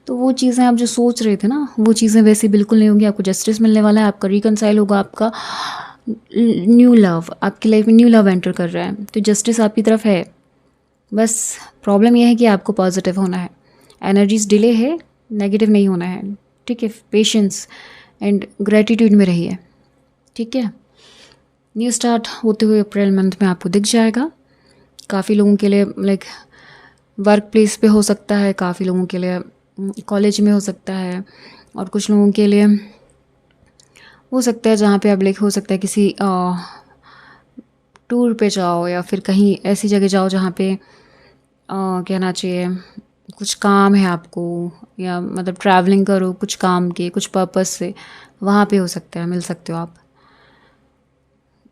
तो वो चीज़ें आप जो सोच रहे थे ना, वो चीज़ें वैसी बिल्कुल नहीं होंगी। आपको जस्टिस मिलने वाला है, आपका रिकनसाइल होगा, आपका न्यू लव, आपकी लाइफ में न्यू लव एंटर कर रहा है, तो जस्टिस आपकी तरफ है। बस प्रॉब्लम यह है कि आपको पॉजिटिव होना है, एनर्जीज डिले है, नेगेटिव नहीं होना है, ठीक है। पेशेंस एंड ग्रेटिट्यूड में रहिए, ठीक है। न्यू स्टार्ट होते हुए अप्रैल मंथ में आपको दिख जाएगा। काफ़ी लोगों के लिए लाइक वर्क प्लेस पे हो सकता है, काफ़ी लोगों के लिए कॉलेज में हो सकता है, और कुछ लोगों के लिए हो सकता है जहाँ पे आप लाइक हो सकता है किसी टूर पे जाओ या फिर कहीं ऐसी जगह जाओ जहाँ पे कहना चाहिए कुछ काम है आपको, या मतलब ट्रैवलिंग करो कुछ काम के, कुछ पर्पस से, वहाँ पे हो सकता है, मिल सकते हो आप।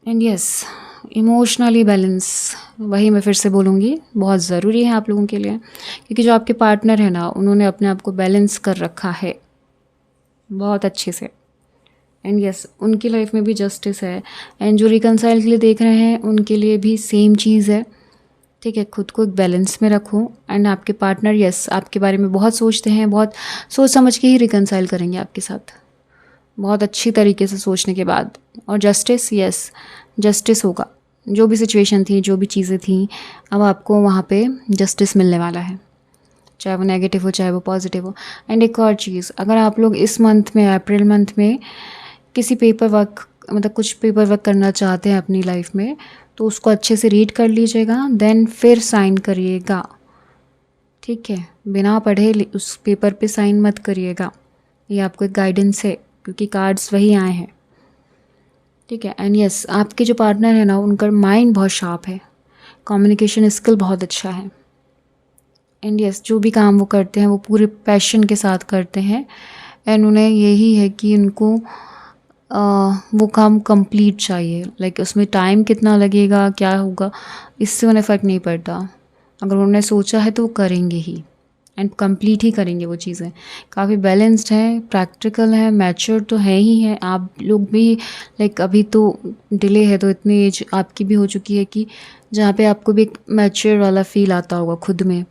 एंड यस, इमोशनली बैलेंस, वही मैं फिर से बोलूँगी, बहुत ज़रूरी है आप लोगों के लिए, क्योंकि जो आपके पार्टनर है ना, उन्होंने अपने आप को बैलेंस कर रखा है बहुत अच्छे से। एंड यस, उनकी लाइफ में भी जस्टिस है, एंड जो रिकनसाइल के लिए देख रहे हैं उनके लिए भी सेम चीज़ है। ठीक है, खुद को एक बैलेंस में रखो। एंड आपके पार्टनर यस आपके बारे में बहुत सोचते हैं, बहुत सोच समझ के ही रिकनसाइल करेंगे आपके साथ, बहुत अच्छी तरीके से सोचने के बाद। और जस्टिस, यस जस्टिस होगा, जो भी सिचुएशन थी, जो भी चीज़ें थी, अब आपको वहाँ पे जस्टिस मिलने वाला है, चाहे वो नेगेटिव हो चाहे वो पॉजिटिव हो। एंड एक और चीज़, अगर आप लोग इस मंथ में, अप्रैल मंथ में किसी पेपर वर्क, मतलब कुछ पेपर वर्क करना चाहते हैं अपनी लाइफ में, तो उसको अच्छे से रीड कर लीजिएगा, देन फिर साइन करिएगा। ठीक है, बिना पढ़े उस पेपर पे साइन मत करिएगा, ये आपको एक गाइडेंस है, क्योंकि कार्ड्स वही आए हैं। ठीक है, एंड यस आपके जो पार्टनर है ना, उनका माइंड बहुत शार्प है, कम्युनिकेशन स्किल बहुत अच्छा है। एंड यस जो भी काम वो करते हैं वो पूरे पैशन के साथ करते हैं, एंड उन्हें यही है कि उनको वो काम कंप्लीट चाहिए। लाइक उसमें टाइम कितना लगेगा, क्या होगा, इससे उन्हें फ़र्क नहीं पड़ता। अगर उन्होंने सोचा है तो वो करेंगे ही, एंड कंप्लीट ही करेंगे वो चीज़ें। काफ़ी बैलेंस्ड हैं, प्रैक्टिकल हैं, मैच्योर तो है ही है। आप लोग भी लाइक अभी तो डिले है, तो इतनी एज आपकी भी हो चुकी है कि जहाँ पे आपको भी एक मैच्योर वाला फील आता होगा खुद में।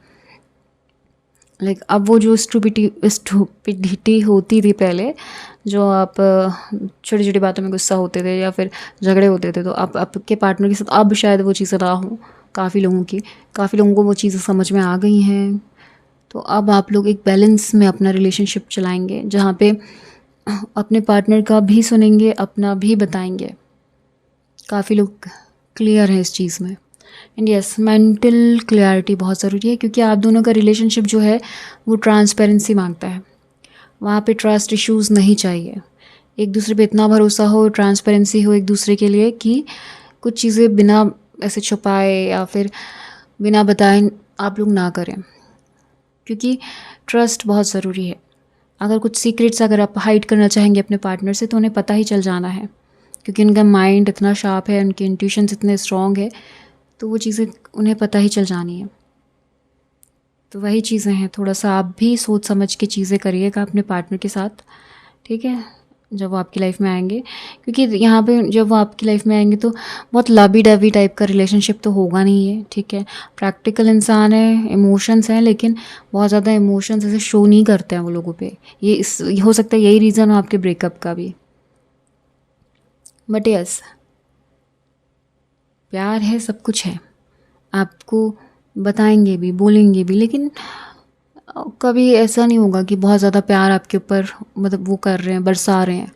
लाइक अब वो जो स्टूपिडिटी होती थी पहले, जो आप छोटी छोटी बातों में गुस्सा होते थे या फिर झगड़े होते थे, तो अब आपके पार्टनर के साथ अब शायद वो चीज़ें ना हो। काफ़ी लोगों को वो चीज़ें समझ में आ गई हैं। तो अब आप लोग एक बैलेंस में अपना रिलेशनशिप चलाएंगे, जहाँ पे अपने पार्टनर का भी सुनेंगे, अपना भी बताएंगे। काफ़ी लोग क्लियर हैं इस चीज़ में। एंड यस मेंटल क्लैरिटी बहुत ज़रूरी है, क्योंकि आप दोनों का रिलेशनशिप जो है वो ट्रांसपेरेंसी मांगता है। वहाँ पे ट्रस्ट इश्यूज़ नहीं चाहिए, एक दूसरे पे इतना भरोसा हो, ट्रांसपेरेंसी हो एक दूसरे के लिए कि कुछ चीज़ें बिना ऐसे छुपाए या फिर बिना बताए आप लोग ना करें, क्योंकि ट्रस्ट बहुत ज़रूरी है। अगर कुछ सीक्रेट्स अगर आप हाइड करना चाहेंगे अपने पार्टनर से, तो उन्हें पता ही चल जाना है, क्योंकि उनका माइंड इतना शार्प है, उनके इंट्यूशंस इतने स्ट्रॉन्ग है, तो वो चीज़ें उन्हें पता ही चल जानी है। तो वही चीज़ें हैं, थोड़ा सा आप भी सोच समझ के चीज़ें करिएगा अपने पार्टनर के साथ। ठीक है, जब वो आपकी लाइफ में आएंगे, क्योंकि यहाँ पे जब वो आपकी लाइफ में आएंगे तो बहुत लवी डवी टाइप का रिलेशनशिप तो होगा नहीं है। ठीक है, प्रैक्टिकल इंसान है, इमोशंस हैं, लेकिन बहुत ज़्यादा इमोशंस ऐसे शो नहीं करते हैं वो लोगों पे। ये हो सकता है यही रीज़न हो आपके ब्रेकअप का भी। बट यस प्यार है, सब कुछ है, आपको बताएंगे भी, बोलेंगे भी, लेकिन कभी ऐसा नहीं होगा कि बहुत ज़्यादा प्यार आपके ऊपर मतलब वो कर रहे हैं, बरसा रहे हैं,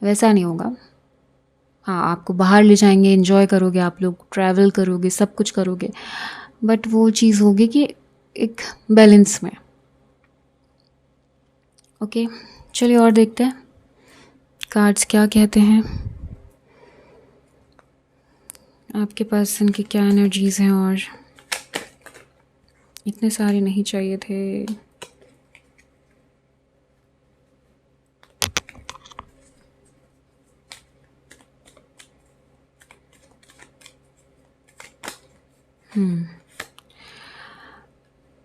वैसा नहीं होगा। हाँ, आपको बाहर ले जाएंगे, एंजॉय करोगे, आप लोग ट्रैवल करोगे, सब कुछ करोगे, बट वो चीज़ होगी कि एक बैलेंस में। ओके, चलिए और देखते हैं कार्ड्स क्या कहते हैं, आपके पास इनकी क्या एनर्जीज़ हैं। और इतने सारे नहीं चाहिए थे।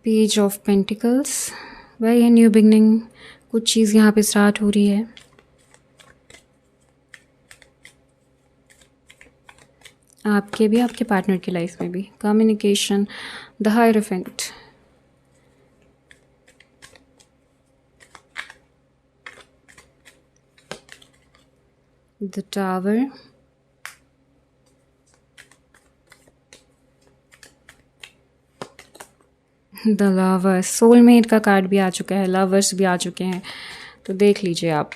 पेज ऑफ पेंटिकल्स, वही है न्यू बिगनिंग, कुछ चीज़ यहाँ पे स्टार्ट हो रही है। आपके भी, आपके पार्टनर की लाइफ में भी। Communication, the hierophant, the tower, the lovers, soulmate का कार्ड भी आ चुका है, लवर्स भी आ चुके हैं, तो देख लीजिए आप।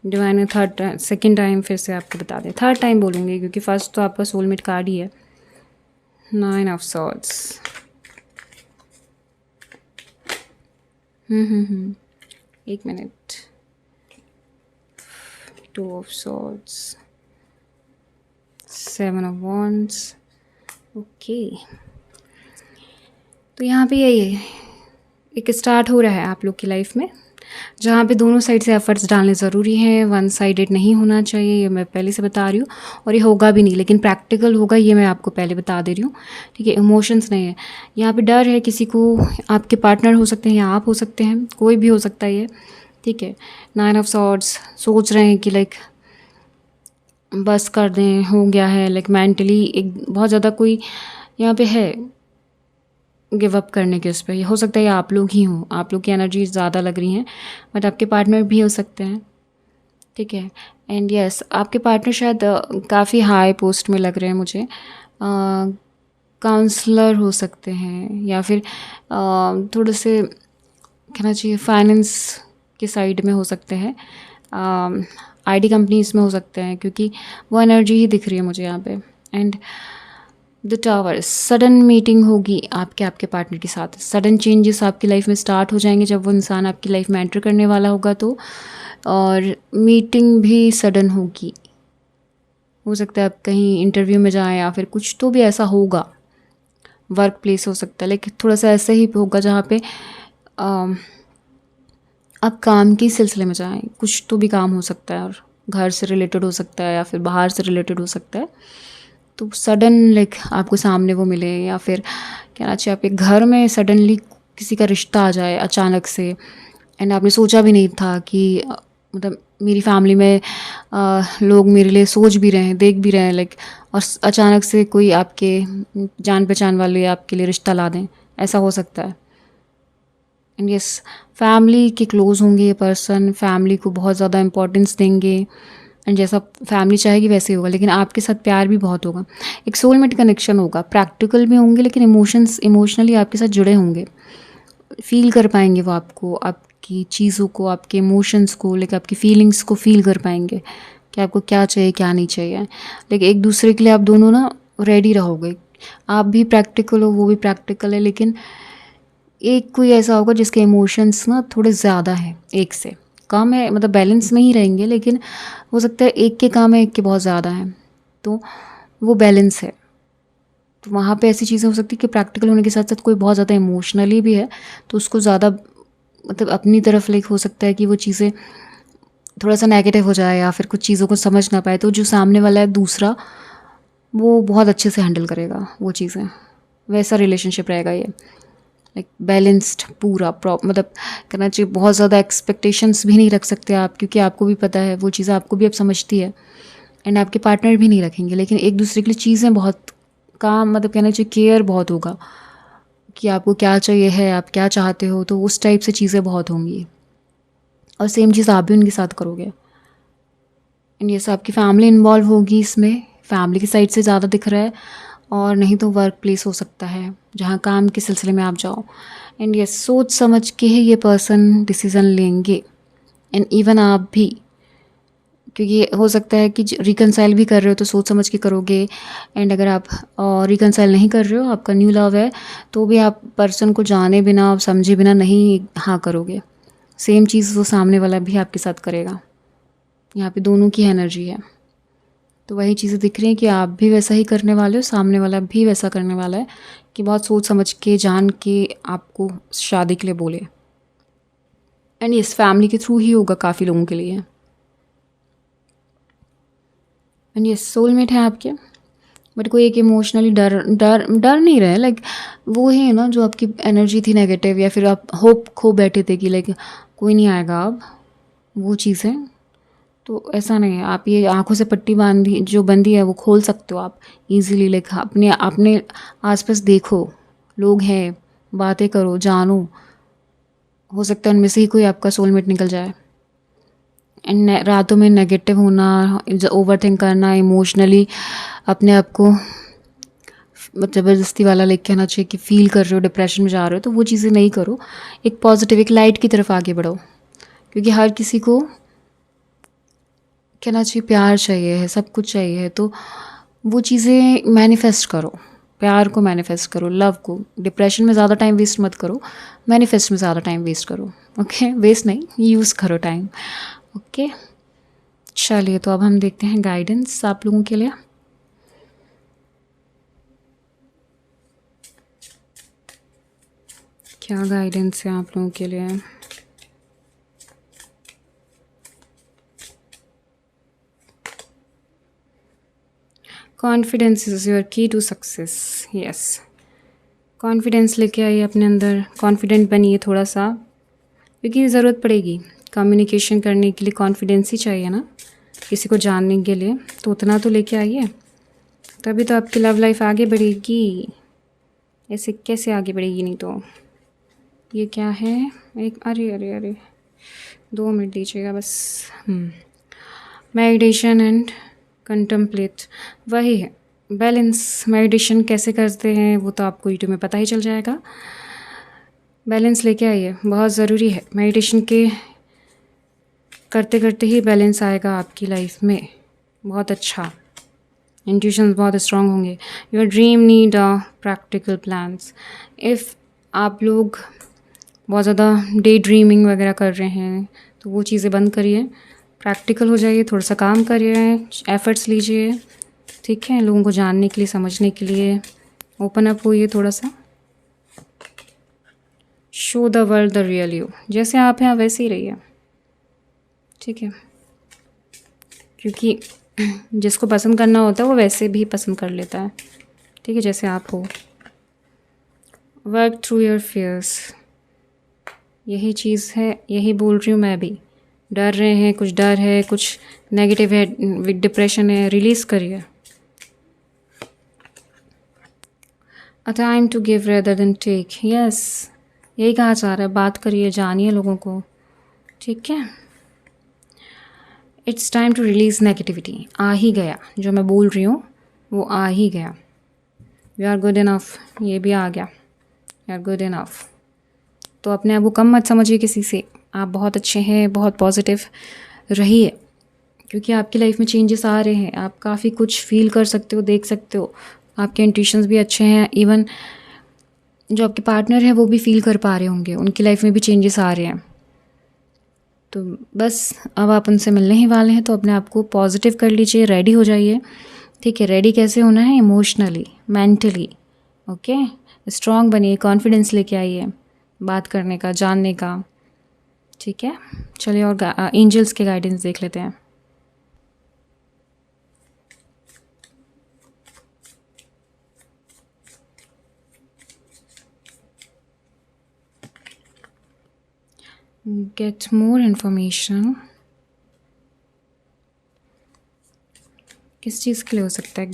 डिवाइन थर्ड सेकंड टाइम फिर से आपको बता दें, थर्ड टाइम बोलूँगी क्योंकि फर्स्ट तो आपका सोलमेट कार्ड ही है। 9 ऑफ सॉर्ड्स, एक minute, 2 of swords, 7 of wands. Okay, तो यहाँ पे यही है, एक स्टार्ट हो रहा है आप लोग की लाइफ में, जहाँ पे दोनों साइड से एफर्ट्स डालने ज़रूरी हैं। वन साइडेड नहीं होना चाहिए, ये मैं पहले से बता रही हूँ, और ये होगा भी नहीं, लेकिन प्रैक्टिकल होगा ये मैं आपको पहले बता दे रही हूँ। ठीक है, इमोशंस नहीं है यहाँ पे, डर है किसी को, आपके पार्टनर हो सकते हैं या आप हो सकते हैं, कोई भी हो सकता है ये। ठीक है, 9 ऑफ सॉर्ड्स, सोच रहे हैं कि लाइक बस कर दें, हो गया है, लाइक मेंटली एक बहुत ज़्यादा कोई यहाँ पे है गिव अप करने के उस पर। ये हो सकता है ये आप लोग ही हों, आप लोग की एनर्जी ज़्यादा लग रही हैं, बट आपके पार्टनर भी हो सकते हैं। ठीक है, एंड यस आपके पार्टनर शायद काफ़ी हाई पोस्ट में लग रहे हैं मुझे, काउंसलर हो सकते हैं, या फिर थोड़े से कहना चाहिए फाइनेंस के साइड में हो सकते हैं, आईटी कंपनीज में हो सकते हैं, क्योंकि वो एनर्जी ही दिख रही है मुझे यहाँ पे। And the tower, sudden meeting होगी आपके पार्टनर के साथ, सडन चेंजेस आपकी लाइफ में स्टार्ट हो जाएंगे जब वो इंसान आपकी लाइफ में एंटर करने वाला होगा तो, और मीटिंग भी सडन होगी। हो सकता है आप कहीं इंटरव्यू में जाएं या फिर कुछ तो भी ऐसा होगा, वर्क प्लेस हो सकता है, लेकिन थोड़ा सा ऐसा ही होगा जहाँ पे आप काम के सिलसिले में जाएं, कुछ तो भी काम हो सकता है, और घर से रिलेटेड हो सकता है या फिर बाहर से रिलेटेड हो सकता है। तो सडन लाइक आपको सामने वो मिले, या फिर कहना चाहिए आपके घर में सडनली किसी का रिश्ता आ जाए अचानक से, एंड आपने सोचा भी नहीं था कि मतलब मेरी फैमिली में लोग मेरे लिए सोच भी रहे हैं, देख भी रहे हैं लाइक, और अचानक से कोई आपके जान पहचान वाले आपके लिए रिश्ता ला दें, ऐसा हो सकता है। एंड यस फैमिली के क्लोज होंगे ये पर्सन, फैमिली को बहुत ज़्यादा इंपॉर्टेंस देंगे, एंड जैसा फैमिली चाहेगी वैसे ही होगा, लेकिन आपके साथ प्यार भी बहुत होगा, एक सोलमेट कनेक्शन होगा, प्रैक्टिकल भी होंगे लेकिन इमोशनली आपके साथ जुड़े होंगे, फील कर पाएंगे वो आपको, आपकी चीज़ों को, आपके इमोशंस को, लेकिन आपकी फीलिंग्स को फील कर पाएंगे कि आपको क्या चाहिए क्या नहीं चाहिए। लेकिन एक दूसरे के लिए आप दोनों ना रेडी रहोगे, आप भी प्रैक्टिकल हो, वो भी प्रैक्टिकल है, लेकिन एक कोई ऐसा होगा जिसके इमोशंस ना थोड़े ज़्यादा हैं, एक से कम है, मतलब बैलेंस में ही रहेंगे, लेकिन हो सकता है एक के कम है एक के बहुत ज़्यादा है, तो वो बैलेंस है। तो वहाँ पे ऐसी चीज़ें हो सकती है कि प्रैक्टिकल होने के साथ साथ कोई बहुत ज़्यादा इमोशनली भी है, तो उसको ज़्यादा मतलब अपनी तरफ लाइक हो सकता है कि वो चीज़ें थोड़ा सा नेगेटिव हो जाए, या फिर कुछ चीज़ों को समझ ना पाए, तो जो सामने वाला है दूसरा वो बहुत अच्छे से हैंडल करेगा वो चीज़ें, वैसा रिलेशनशिप रहेगा ये, लाइक बैलेंस्ड पूरा मतलब करना चाहिए। बहुत ज़्यादा एक्सपेक्टेशंस भी नहीं रख सकते आप, क्योंकि आपको भी पता है वो चीज़ें आपको भी अब समझती है, एंड आपके पार्टनर भी नहीं रखेंगे, लेकिन एक दूसरे के लिए चीज़ें बहुत काम मतलब कहना चाहिए केयर बहुत होगा कि आपको क्या चाहिए है, आप क्या चाहते हो, तो उस टाइप से चीज़ें बहुत होंगी, और सेम चीज़ आप भी उनके साथ करोगे। एंड ये सब आपकी फैमिली इन्वॉल्व होगी इसमें, फैमिली की साइड से ज़्यादा दिख रहा है, और नहीं तो वर्क प्लेस हो सकता है जहाँ काम के सिलसिले में आप जाओ। एंड ये सोच समझ के ही ये पर्सन डिसीज़न लेंगे, एंड इवन आप भी, क्योंकि हो सकता है कि रिकनसाइल भी कर रहे हो तो सोच समझ के करोगे, एंड अगर आप रिकनसाइल नहीं कर रहे हो, आपका न्यू लव है, तो भी आप पर्सन को जाने बिना समझे बिना नहीं हाँ करोगे। सेम चीज़ वो सामने वाला भी आपके साथ करेगा, यहाँ पे दोनों की एनर्जी है, तो वही चीज़ें दिख रही हैं कि आप भी वैसा ही करने वाले हो, सामने वाला भी वैसा करने वाला है, कि बहुत सोच समझ के जान के आपको शादी के लिए बोले। एंड इस फैमिली के थ्रू ही होगा काफ़ी लोगों के लिए। एंड ये सोलमेट है आपके, बट कोई एक इमोशनली डर डर डर नहीं रहे, लाइक वो है ना जो आपकी एनर्जी थी नेगेटिव, या फिर आप होप खो बैठे थे कि लाइक कोई नहीं आएगा अब, वो चीज़ें तो ऐसा नहीं है। आप ये आंखों से पट्टी बांधी जो बंदी है वो खोल सकते हो आप इजीली, लाइक अपने आसपास देखो, लोग हैं, बातें करो, जानो, हो सकता है उनमें से ही कोई आपका सोलमेट निकल जाए। एंड रातों में नेगेटिव होना, ओवर थिंक करना, इमोशनली अपने आप को ज़बरदस्ती वाला लाइक कहना चाहिए कि फील कर रहे हो, डिप्रेशन में जा रहे हो, तो वो चीज़ें नहीं करो, एक पॉजिटिव एक लाइट की तरफ आगे बढ़ो, क्योंकि हर किसी को कहना चाहिए प्यार चाहिए है, सब कुछ चाहिए है, तो वो चीज़ें मैनिफेस्ट करो, प्यार को मैनिफेस्ट करो, लव को। डिप्रेशन में ज़्यादा टाइम वेस्ट मत करो, मैनिफेस्ट में ज़्यादा टाइम वेस्ट करो। ओके, वेस्ट नहीं, यूज़ करो टाइम। ओके, चलिए तो अब हम देखते हैं गाइडेंस आप लोगों के लिए। क्या गाइडेंस है आप लोगों के लिए? कॉन्फिडेंस इज़ योर की टू सक्सेस। यस, कॉन्फिडेंस लेके आइए अपने अंदर, कॉन्फिडेंट बनिए थोड़ा सा, क्योंकि ज़रूरत पड़ेगी कम्युनिकेशन करने के लिए। कॉन्फिडेंस ही चाहिए ना किसी को जानने के लिए, तो उतना तो लेके आइए, तभी तो आपकी लव लाइफ आगे बढ़ेगी। ऐसे कैसे आगे बढ़ेगी? नहीं तो। ये क्या है? एक अरे अरे अरे 2 मिनट दीजिएगा बस। मेडिटेशन एंड कंtemplate, वही है बैलेंस। मेडिटेशन कैसे करते हैं वो तो आपको यूट्यूब में पता ही चल जाएगा। बैलेंस लेके आइए, बहुत ज़रूरी है। मेडिटेशन के करते करते ही बैलेंस आएगा आपकी लाइफ में, बहुत अच्छा। इंट्यूशंस बहुत स्ट्रांग होंगे। Your dream need a practical plans. If आप लोग बहुत ज़्यादा डे ड्रीमिंग वगैरह कर रहे हैं तो वो चीज़ें बंद करिए, प्रैक्टिकल हो जाइए, थोड़ा सा काम करिए, एफर्ट्स लीजिए, ठीक है, लोगों को जानने के लिए, समझने के लिए ओपन अप होइए थोड़ा सा। Show the world the real you, जैसे आप हैं वैसे ही रहिए, ठीक है, क्योंकि जिसको पसंद करना होता है वो वैसे भी पसंद कर लेता है, ठीक है, जैसे आप हो। वर्क थ्रू योर फियर्स, यही चीज़ है, यही बोल रही हूँ मैं भी। डर रहे हैं, कुछ डर है, कुछ नेगेटिव है, डिप्रेशन है, रिलीज़ करिए। A time to give rather than take, yes, यही कहा जा रहा है। बात करिए, जानिए लोगों को, ठीक है। It's time to release negativity, आ ही गया, जो मैं बोल रही हूँ वो आ ही गया। यू आर गुड इनफ, ये भी आ गया, यू आर गुड इनफ। तो अपने आप को कम मत समझिए किसी से, आप बहुत अच्छे हैं, बहुत पॉजिटिव रहिए, क्योंकि आपकी लाइफ में चेंजेस आ रहे हैं। आप काफ़ी कुछ फील कर सकते हो, देख सकते हो, आपके इंट्यूशंस भी अच्छे हैं। इवन जो आपके पार्टनर हैं वो भी फील कर पा रहे होंगे, उनकी लाइफ में भी चेंजेस आ रहे हैं। तो बस अब आप उनसे मिलने ही वाले हैं, तो अपने आप को पॉजिटिव कर लीजिए, रेडी हो जाइए, ठीक है। रेडी कैसे होना है? Emotionally, mentally, okay. स्ट्रॉन्ग बनिए, कॉन्फिडेंस लेके आइए बात करने का, जानने का, ठीक है। चलिए और एंजल्स के गाइडेंस देख लेते हैं। गेट मोर इन्फॉर्मेशन, किस चीज़ के लिए हो सकता है?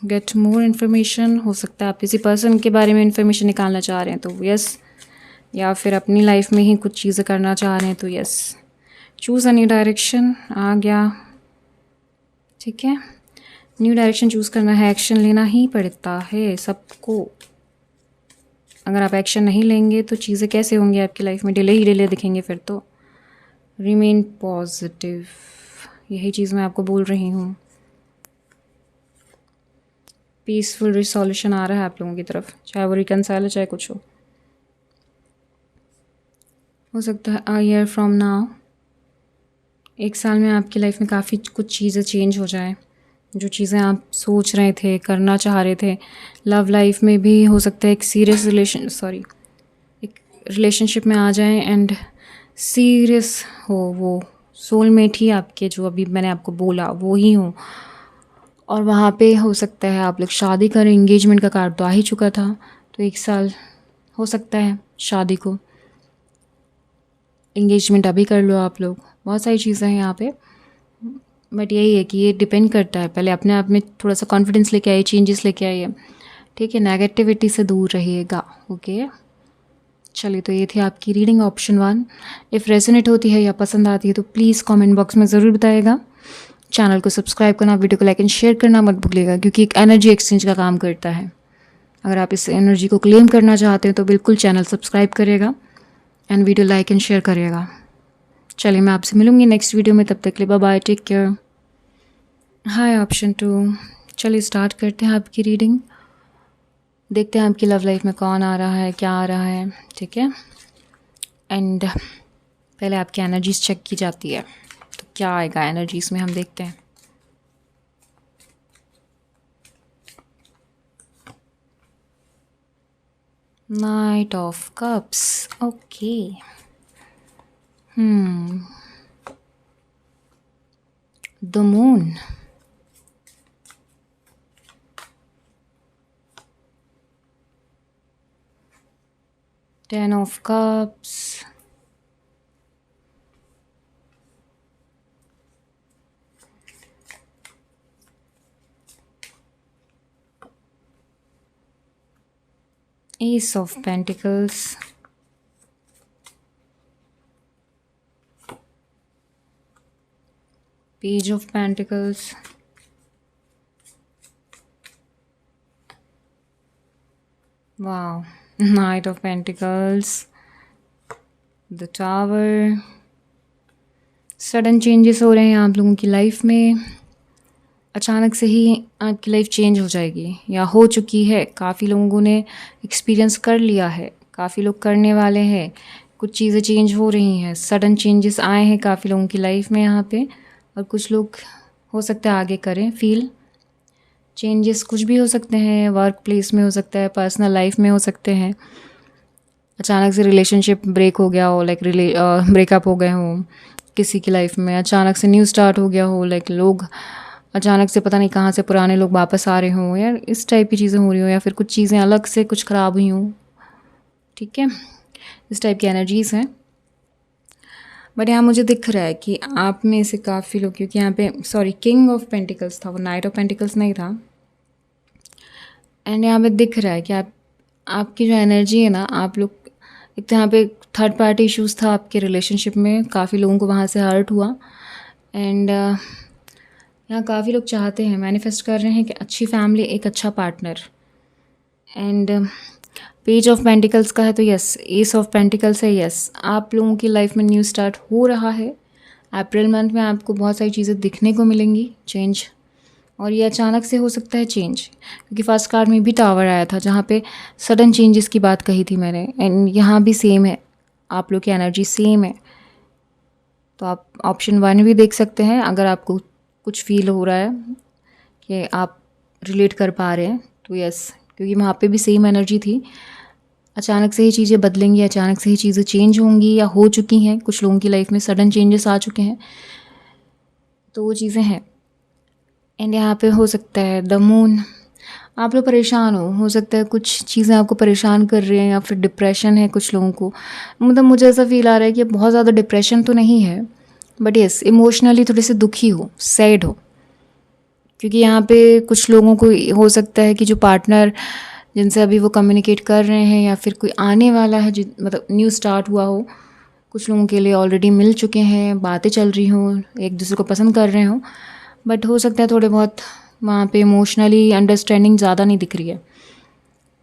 गेट मोर इन्फॉर्मेशन हो सकता है आप किसी पर्सन के बारे में इन्फॉर्मेशन निकालना चाह रहे हैं तो यस, या फिर अपनी लाइफ में ही कुछ चीज़ें करना चाह रहे हैं तो yes. Choose a new direction आ गया, ठीक है। न्यू डायरेक्शन चूज़ करना है, एक्शन लेना ही पड़ता है सबको। अगर आप एक्शन नहीं लेंगे तो चीज़ें कैसे होंगी आपकी लाइफ में? डिले ही डिले दिखेंगे फिर तो। रिमेन पॉजिटिव, यही चीज़ मैं आपको बोल रही हूँ। पीसफुल रिसोल्यूशन आ रहा है आप लोगों की तरफ, चाहे वो रिकनसाइल हो चाहे कुछ हो सकता है। अ ईयर फ्रॉम नाउ, 1 साल में आपकी लाइफ में काफ़ी कुछ चीज़ें चेंज हो जाए। जो चीज़ें आप सोच रहे थे, करना चाह रहे थे, लव लाइफ में भी हो सकता है एक सीरियस एक रिलेशनशिप में आ जाएं एंड सीरियस हो, वो सोलमेट ही आपके, जो अभी मैंने आपको बोला वो ही हो। और वहाँ पे हो सकता है आप लोग शादी करें, एंगेजमेंट का कार्ड तो आ ही चुका था, तो 1 साल हो सकता है शादी को, एंगेजमेंट अभी कर लो आप लोग। बहुत सारी चीज़ें हैं यहाँ पे, बट यही है कि ये डिपेंड करता है, पहले अपने आप में थोड़ा सा कॉन्फिडेंस लेके आइए, चेंजेस लेके आइए, ठीक है। नेगेटिविटी से दूर रहिएगा, ओके। चलिए, तो ये थी आपकी रीडिंग ऑप्शन 1। इफ़ रेजोनेट होती है या पसंद आती है तो प्लीज़ कमेंट बॉक्स में ज़रूर बताइएगा। चैनल को सब्सक्राइब करना, वीडियो को लाइक एंड शेयर करना मत भूलिएगा, क्योंकि एक एनर्जी एक्सचेंज का काम करता है। अगर आप इस एनर्जी को क्लेम करना चाहते हैं तो बिल्कुल चैनल सब्सक्राइब करिएगा and video like and share करिएगा। चलिए, मैं आपसे मिलूंगी नेक्स्ट वीडियो में, तब तक के लिए बाय बाय, टेक केयर। हाय ऑप्शन 2, चलिए स्टार्ट करते हैं आपकी रीडिंग। देखते हैं आपकी लव लाइफ में कौन आ रहा है, क्या आ रहा है, ठीक है। एंड पहले आपकी एनर्जीज चेक की जाती है, तो क्या आएगा एनर्जीज में हम देखते हैं। Night of cups, okay. Hmm. The moon. Ten of Cups. Ace of Pentacles. Page of Pentacles. Wow. Knight of Pentacles. The Tower. Sudden changes हो रहे हैं आप लोगों की लाइफ में। अचानक से ही आपकी लाइफ चेंज हो जाएगी या हो चुकी है। काफ़ी लोगों ने एक्सपीरियंस कर लिया है, काफ़ी लोग करने वाले हैं। कुछ चीज़ें चेंज हो रही हैं, सडन चेंजेस आए हैं काफ़ी लोगों की लाइफ में यहाँ पे। और कुछ लोग हो सकता है आगे करें फील चेंजेस। कुछ भी हो सकते हैं, वर्क प्लेस में हो सकता है, पर्सनल लाइफ में हो सकते हैं। अचानक से रिलेशनशिप ब्रेक हो गया हो, लाइक ब्रेकअप हो गए हो किसी की लाइफ में। अचानक से न्यू स्टार्ट हो गया हो, लाइक लोग अचानक से पता नहीं कहाँ से पुराने लोग वापस आ रहे हों, या इस टाइप की चीज़ें हो रही हो, या फिर कुछ चीज़ें अलग से कुछ ख़राब हुई हों। ठीक है, इस टाइप की एनर्जीज़ हैं। बट यहाँ मुझे दिख रहा है कि आप में से काफ़ी लोग, क्योंकि यहाँ पे सॉरी किंग ऑफ पेंटिकल्स था, वो नाइट ऑफ पेंटिकल्स नहीं था। एंड यहाँ पे दिख रहा है कि आपकी जो एनर्जी है ना, आप लोग एक तो यहाँ पे थर्ड पार्टी इश्यूज़ था आपके रिलेशनशिप में, काफ़ी लोगों को वहाँ से हर्ट हुआ। एंड यहाँ काफ़ी लोग चाहते हैं, मैनिफेस्ट कर रहे हैं कि अच्छी फैमिली, एक अच्छा partner. And page of pentacles का है तो यस, एस ऑफ पेंटिकल्स है, यस आप लोगों की लाइफ में न्यू स्टार्ट हो रहा है। अप्रैल मंथ में आपको बहुत सारी चीज़ें दिखने को मिलेंगी चेंज, और ये अचानक से हो सकता है चेंज, क्योंकि फर्स्ट कार्ड में भी टावर आया था जहाँ पे सडन चेंजेस की बात कही थी मैंने। एंड यहाँ भी सेम है, आप लोग की एनर्जी सेम है। तो आप ऑप्शन 1 भी देख सकते हैं अगर आपको कुछ फील हो रहा है कि आप रिलेट कर पा रहे हैं तो यस, क्योंकि वहाँ पे भी सेम एनर्जी थी। अचानक से ही चीज़ें बदलेंगी, अचानक से ही चीज़ें चेंज होंगी या हो चुकी हैं। कुछ लोगों की लाइफ में सडन चेंजेस आ चुके हैं, तो वो चीज़ें हैं। एंड यहाँ पे हो सकता है द मून, आप लोग परेशान हो सकता है कुछ चीज़ें आपको परेशान कर रही हैं, या फिर डिप्रेशन है कुछ लोगों को। मतलब मुझे ऐसा फील आ रहा है कि बहुत ज़्यादा डिप्रेशन तो नहीं है, बट यस इमोशनली थोड़े से दुखी हो, सैड हो। क्योंकि यहाँ पे कुछ लोगों को हो सकता है कि जो पार्टनर जिनसे अभी वो कम्युनिकेट कर रहे हैं, या फिर कोई आने वाला है मतलब न्यू स्टार्ट हुआ हो, कुछ लोगों के लिए ऑलरेडी मिल चुके हैं, बातें चल रही हों, एक दूसरे को पसंद कर रहे हों, बट हो सकता है थोड़े बहुत वहाँ पे इमोशनली अंडरस्टैंडिंग ज़्यादा नहीं दिख रही है।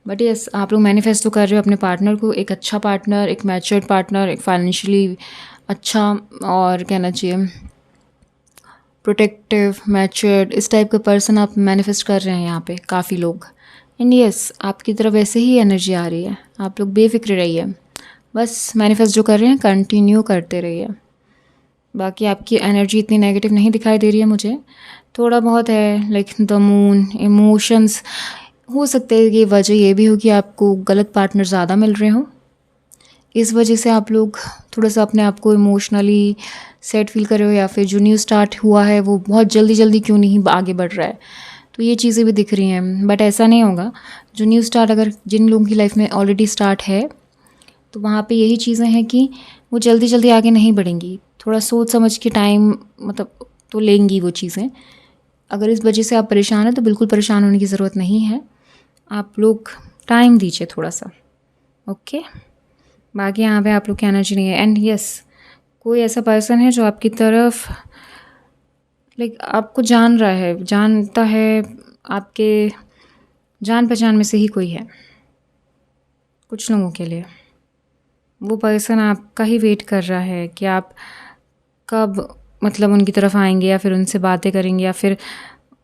बट यस आप लोग मैनिफेस्ट तो कर रहे हो अपने पार्टनर को, एक अच्छा पार्टनर, एक मैच्योर्ड पार्टनर, एक फाइनेंशियली अच्छा, और कहना चाहिए प्रोटेक्टिव, मैच्योर्ड, इस टाइप का पर्सन आप मैनिफेस्ट कर रहे हैं यहाँ पे काफ़ी लोग। एंड यस आपकी तरफ वैसे ही एनर्जी आ रही है, आप लोग बेफिक्र रहिए, बस मैनिफेस्ट जो कर रहे हैं कंटिन्यू करते रहिए। बाकी आपकी एनर्जी इतनी नेगेटिव नहीं दिखाई दे रही है मुझे, थोड़ा बहुत है लाइक द मून, इमोशंस। हो सकता है कि वजह ये भी हो कि आपको गलत पार्टनर ज़्यादा मिल रहे हो, इस वजह से आप लोग थोड़ा सा अपने आप को इमोशनली सेट फील कर रहे हो, या फिर जो न्यू स्टार्ट हुआ है वो बहुत जल्दी जल्दी क्यों नहीं आगे बढ़ रहा है। तो ये चीज़ें भी दिख रही हैं, बट ऐसा नहीं होगा। जो न्यू स्टार्ट अगर जिन लोगों की लाइफ में ऑलरेडी स्टार्ट है, तो वहाँ पे यही चीज़ें हैं कि वो जल्दी जल्दी आगे नहीं बढ़ेंगी, थोड़ा सोच समझ के टाइम मतलब तो लेंगी वो चीज़ें। अगर इस वजह से आप परेशान हैं तो बिल्कुल परेशान होने की ज़रूरत नहीं है, आप लोग टाइम दीजिए थोड़ा सा, ओके। बाकी यहाँ पे आप लोग की एनर्जी नहीं है। एंड यस कोई ऐसा पर्सन है जो आपकी तरफ लाइक आपको जान रहा है, जानता है, आपके जान पहचान में से ही कोई है। कुछ लोगों के लिए वो पर्सन आपका ही वेट कर रहा है कि आप कब मतलब उनकी तरफ आएंगे, या फिर उनसे बातें करेंगे, या फिर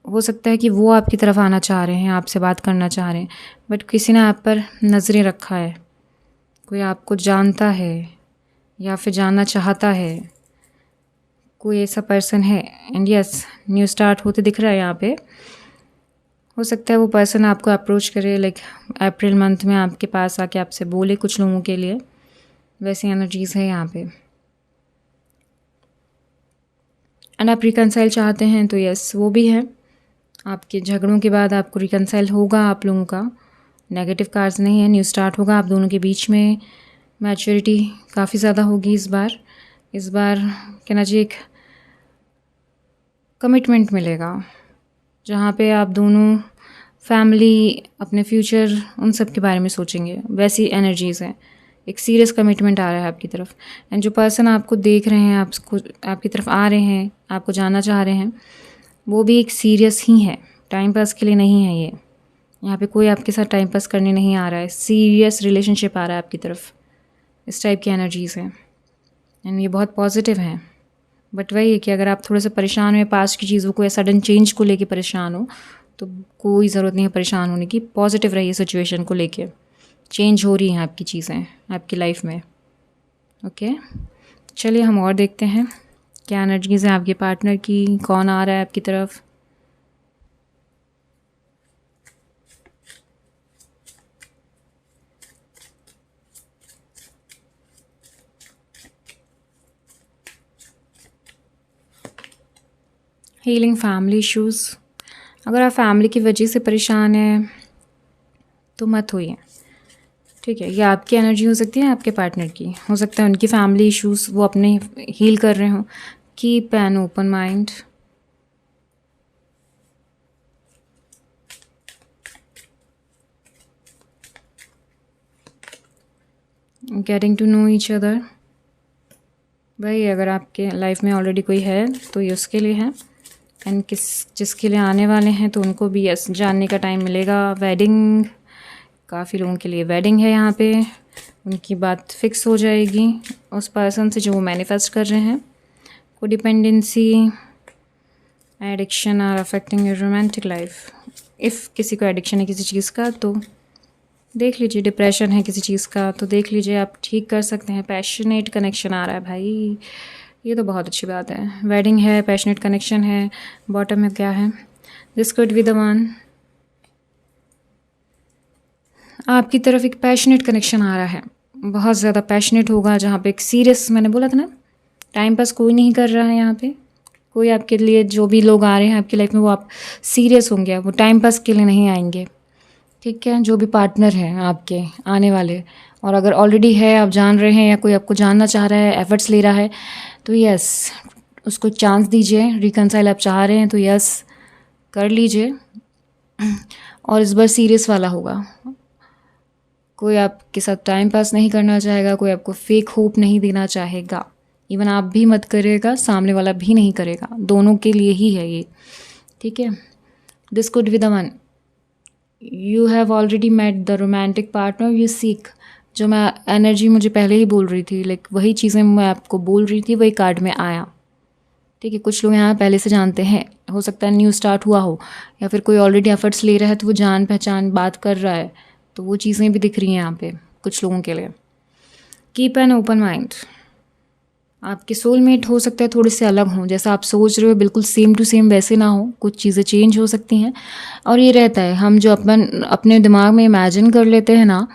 हो सकता है कि वो आपकी तरफ आना चाह रहे हैं, आपसे बात करना चाह रहे हैं, बट किसी ने आप पर नज़रें रखा है। कोई आपको जानता है या फिर जानना चाहता है, कोई ऐसा पर्सन है। एंड यस न्यू स्टार्ट होते दिख रहा है यहाँ पे। हो सकता है वो पर्सन आपको अप्रोच करे लाइक अप्रैल मंथ में आपके पास आके आपसे बोले कुछ लोगों के लिए। वैसी एनर्जीज़ है यहाँ पे। एंड आप रिकनसाइल चाहते हैं तो यस वो भी है। आपके झगड़ों के बाद आपको रिकनसाइल होगा आप लोगों का, नेगेटिव कार्ड्स नहीं है, न्यू स्टार्ट होगा आप दोनों के बीच में। मैच्योरिटी काफ़ी ज़्यादा होगी इस बार कहना चाहिए एक कमिटमेंट मिलेगा, जहाँ पे आप दोनों फैमिली, अपने फ्यूचर, उन सब के बारे में सोचेंगे। वैसी एनर्जीज़ हैं, एक सीरियस कमिटमेंट आ रहा है आपकी तरफ। एंड जो पर्सन आपको देख रहे हैं, आपकी तरफ आ रहे हैं, आपको जानना चाह रहे हैं, वो भी एक सीरियस ही है, टाइम पास के लिए नहीं है ये। यहाँ पे कोई आपके साथ टाइम पास करने नहीं आ रहा है, सीरियस रिलेशनशिप आ रहा है आपकी तरफ। इस टाइप की एनर्जीज़ हैं एंड ये बहुत पॉजिटिव हैं। बट वही है कि अगर आप थोड़े से परेशान हैं पास्ट की चीज़ों को या सडन चेंज को लेके परेशान हो, तो कोई ज़रूरत नहीं है परेशान होने की। पॉजिटिव रहिए सिचुएशन को लेके, चेंज हो रही हैं आपकी चीज़ें आपकी लाइफ में। ओके, चलिए हम और देखते हैं क्या एनर्जीज़ हैं आपके पार्टनर की, कौन आ रहा है आपकी तरफ। Healing family issues. अगर आप फैमिली की वजह से परेशान हैं तो मत होइए, ठीक है। ये आपकी एनर्जी हो सकती है, आपके पार्टनर की हो सकता है, उनकी फैमिली इश्यूज़ वो अपने हील कर रहे हो। Keep an open mind. Getting to know each other. भाई अगर आपके लाइफ में ऑलरेडी कोई है तो ये उसके लिए है, एंड जिसके लिए आने वाले हैं तो उनको भी यस जानने का टाइम मिलेगा। वेडिंग, काफ़ी लोगों के लिए वेडिंग है यहाँ पे, उनकी बात फिक्स हो जाएगी उस पर्सन से जो वो मैनिफेस्ट कर रहे हैं। Codependency, addiction are affecting your romantic life. If किसी को एडिक्शन है किसी चीज़ का तो देख लीजिए, डिप्रेशन है किसी चीज़ का तो देख लीजिए, आप ठीक कर सकते हैं। पैशनेट कनेक्शन आ रहा है भाई, ये तो बहुत अच्छी बात है। वेडिंग है, पैशनेट कनेक्शन है। बॉटम में क्या है? This could be the one. आपकी तरफ एक पैशनेट कनेक्शन आ रहा है, बहुत ज़्यादा पैशनेट होगा, जहाँ पे एक सीरियस, मैंने बोला था ना, टाइम पास कोई नहीं कर रहा है यहाँ पे। कोई आपके लिए, जो भी लोग आ रहे हैं आपकी लाइफ में, वो आप सीरियस होंगे, वो टाइम पास के लिए नहीं आएंगे, ठीक है। जो भी पार्टनर हैं आपके आने वाले, और अगर ऑलरेडी है, आप जान रहे हैं या कोई आपको जानना चाह रहा है, एफर्ट्स ले रहा है, तो यस उसको चांस दीजिए। रिकनसाइल आप चाह रहे हैं तो यस कर लीजिए, और इस बार सीरियस वाला होगा। कोई आपके साथ टाइम पास नहीं करना चाहेगा, कोई आपको फेक होप नहीं देना चाहेगा। इवन आप भी मत करेगा, सामने वाला भी नहीं करेगा, दोनों के लिए ही है ये, ठीक है। This could be the one. You have already met the romantic partner you seek. जो मैं एनर्जी मुझे पहले ही बोल रही थी, लाइक वही चीज़ें मैं आपको बोल रही थी, वही कार्ड में आया, ठीक है। कुछ लोग यहाँ पहले से जानते हैं, हो सकता है न्यू स्टार्ट हुआ हो, या फिर कोई ऑलरेडी एफर्ट्स ले रहा है तो वो जान पहचान बात कर रहा है, तो वो चीज़ें भी दिख रही हैं यहाँ पे कुछ लोगों के लिए। Keep an open mind. आपके सोलमेट हो सकता है थोड़े से अलग हों, जैसा आप सोच रहे हो बिल्कुल सेम टू सेम वैसे ना हो, कुछ चीज़ें चेंज हो सकती हैं। और ये रहता है, हम जो अपने दिमाग में इमेजिन कर लेते हैं ना,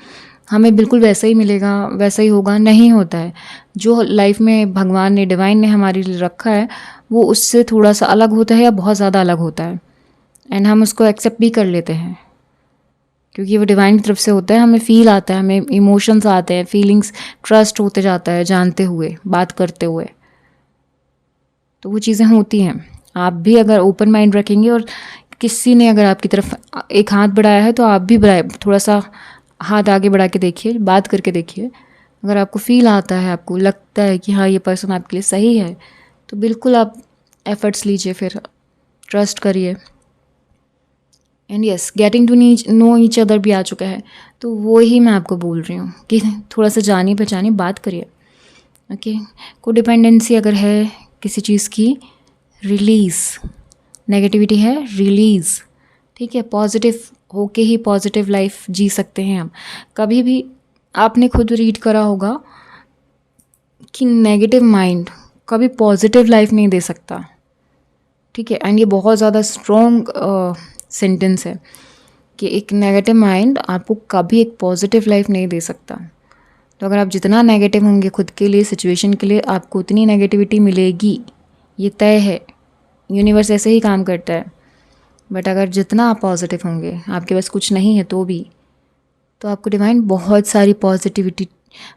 हमें बिल्कुल वैसा ही मिलेगा, वैसा ही होगा, नहीं होता है। जो लाइफ में भगवान ने, डिवाइन ने हमारे लिए रखा है, वो उससे थोड़ा सा अलग होता है या बहुत ज़्यादा अलग होता है, एंड हम उसको एक्सेप्ट भी कर लेते हैं क्योंकि वो डिवाइन की तरफ से होता है। हमें फील आता है, हमें इमोशंस आते हैं, फीलिंग्स, ट्रस्ट होते जाता है जानते हुए, बात करते हुए, तो वो चीज़ें होती हैं। आप भी अगर ओपन माइंड रखेंगे, और किसी ने अगर आपकी तरफ एक हाथ बढ़ाया है तो आप भी बढ़ाए, थोड़ा सा हाथ आगे बढ़ा के देखिए, बात करके देखिए। अगर आपको फील आता है, आपको लगता है कि हाँ ये पर्सन आपके लिए सही है, तो बिल्कुल आप एफर्ट्स लीजिए, फिर ट्रस्ट करिए। And yes, getting to know each other भी आ चुका है, तो वो ही मैं आपको बोल रही हूँ कि थोड़ा सा जानी पहचानी बात करिए, ओके। कोडिपेंडेंसी अगर है किसी चीज़ की, रिलीज़। नेगेटिविटी है, रिलीज़, ठीक है। पॉजिटिव होके ही पॉजिटिव लाइफ जी सकते हैं हम। कभी भी आपने खुद रीड करा होगा कि नेगेटिव माइंड कभी पॉजिटिव लाइफ नहीं दे सकता, ठीक है। एंड ये बहुत ज़्यादा स्ट्रॉन्ग सेंटेंस है कि एक नेगेटिव माइंड आपको कभी एक पॉजिटिव लाइफ नहीं दे सकता, तो अगर आप जितना नेगेटिव होंगे खुद के लिए, सिचुएशन के लिए, आपको उतनी नेगेटिविटी मिलेगी, ये तय है। यूनिवर्स ऐसे ही काम करता है। बट अगर जितना आप पॉजिटिव होंगे, आपके पास कुछ नहीं है तो आपको डिवाइन बहुत सारी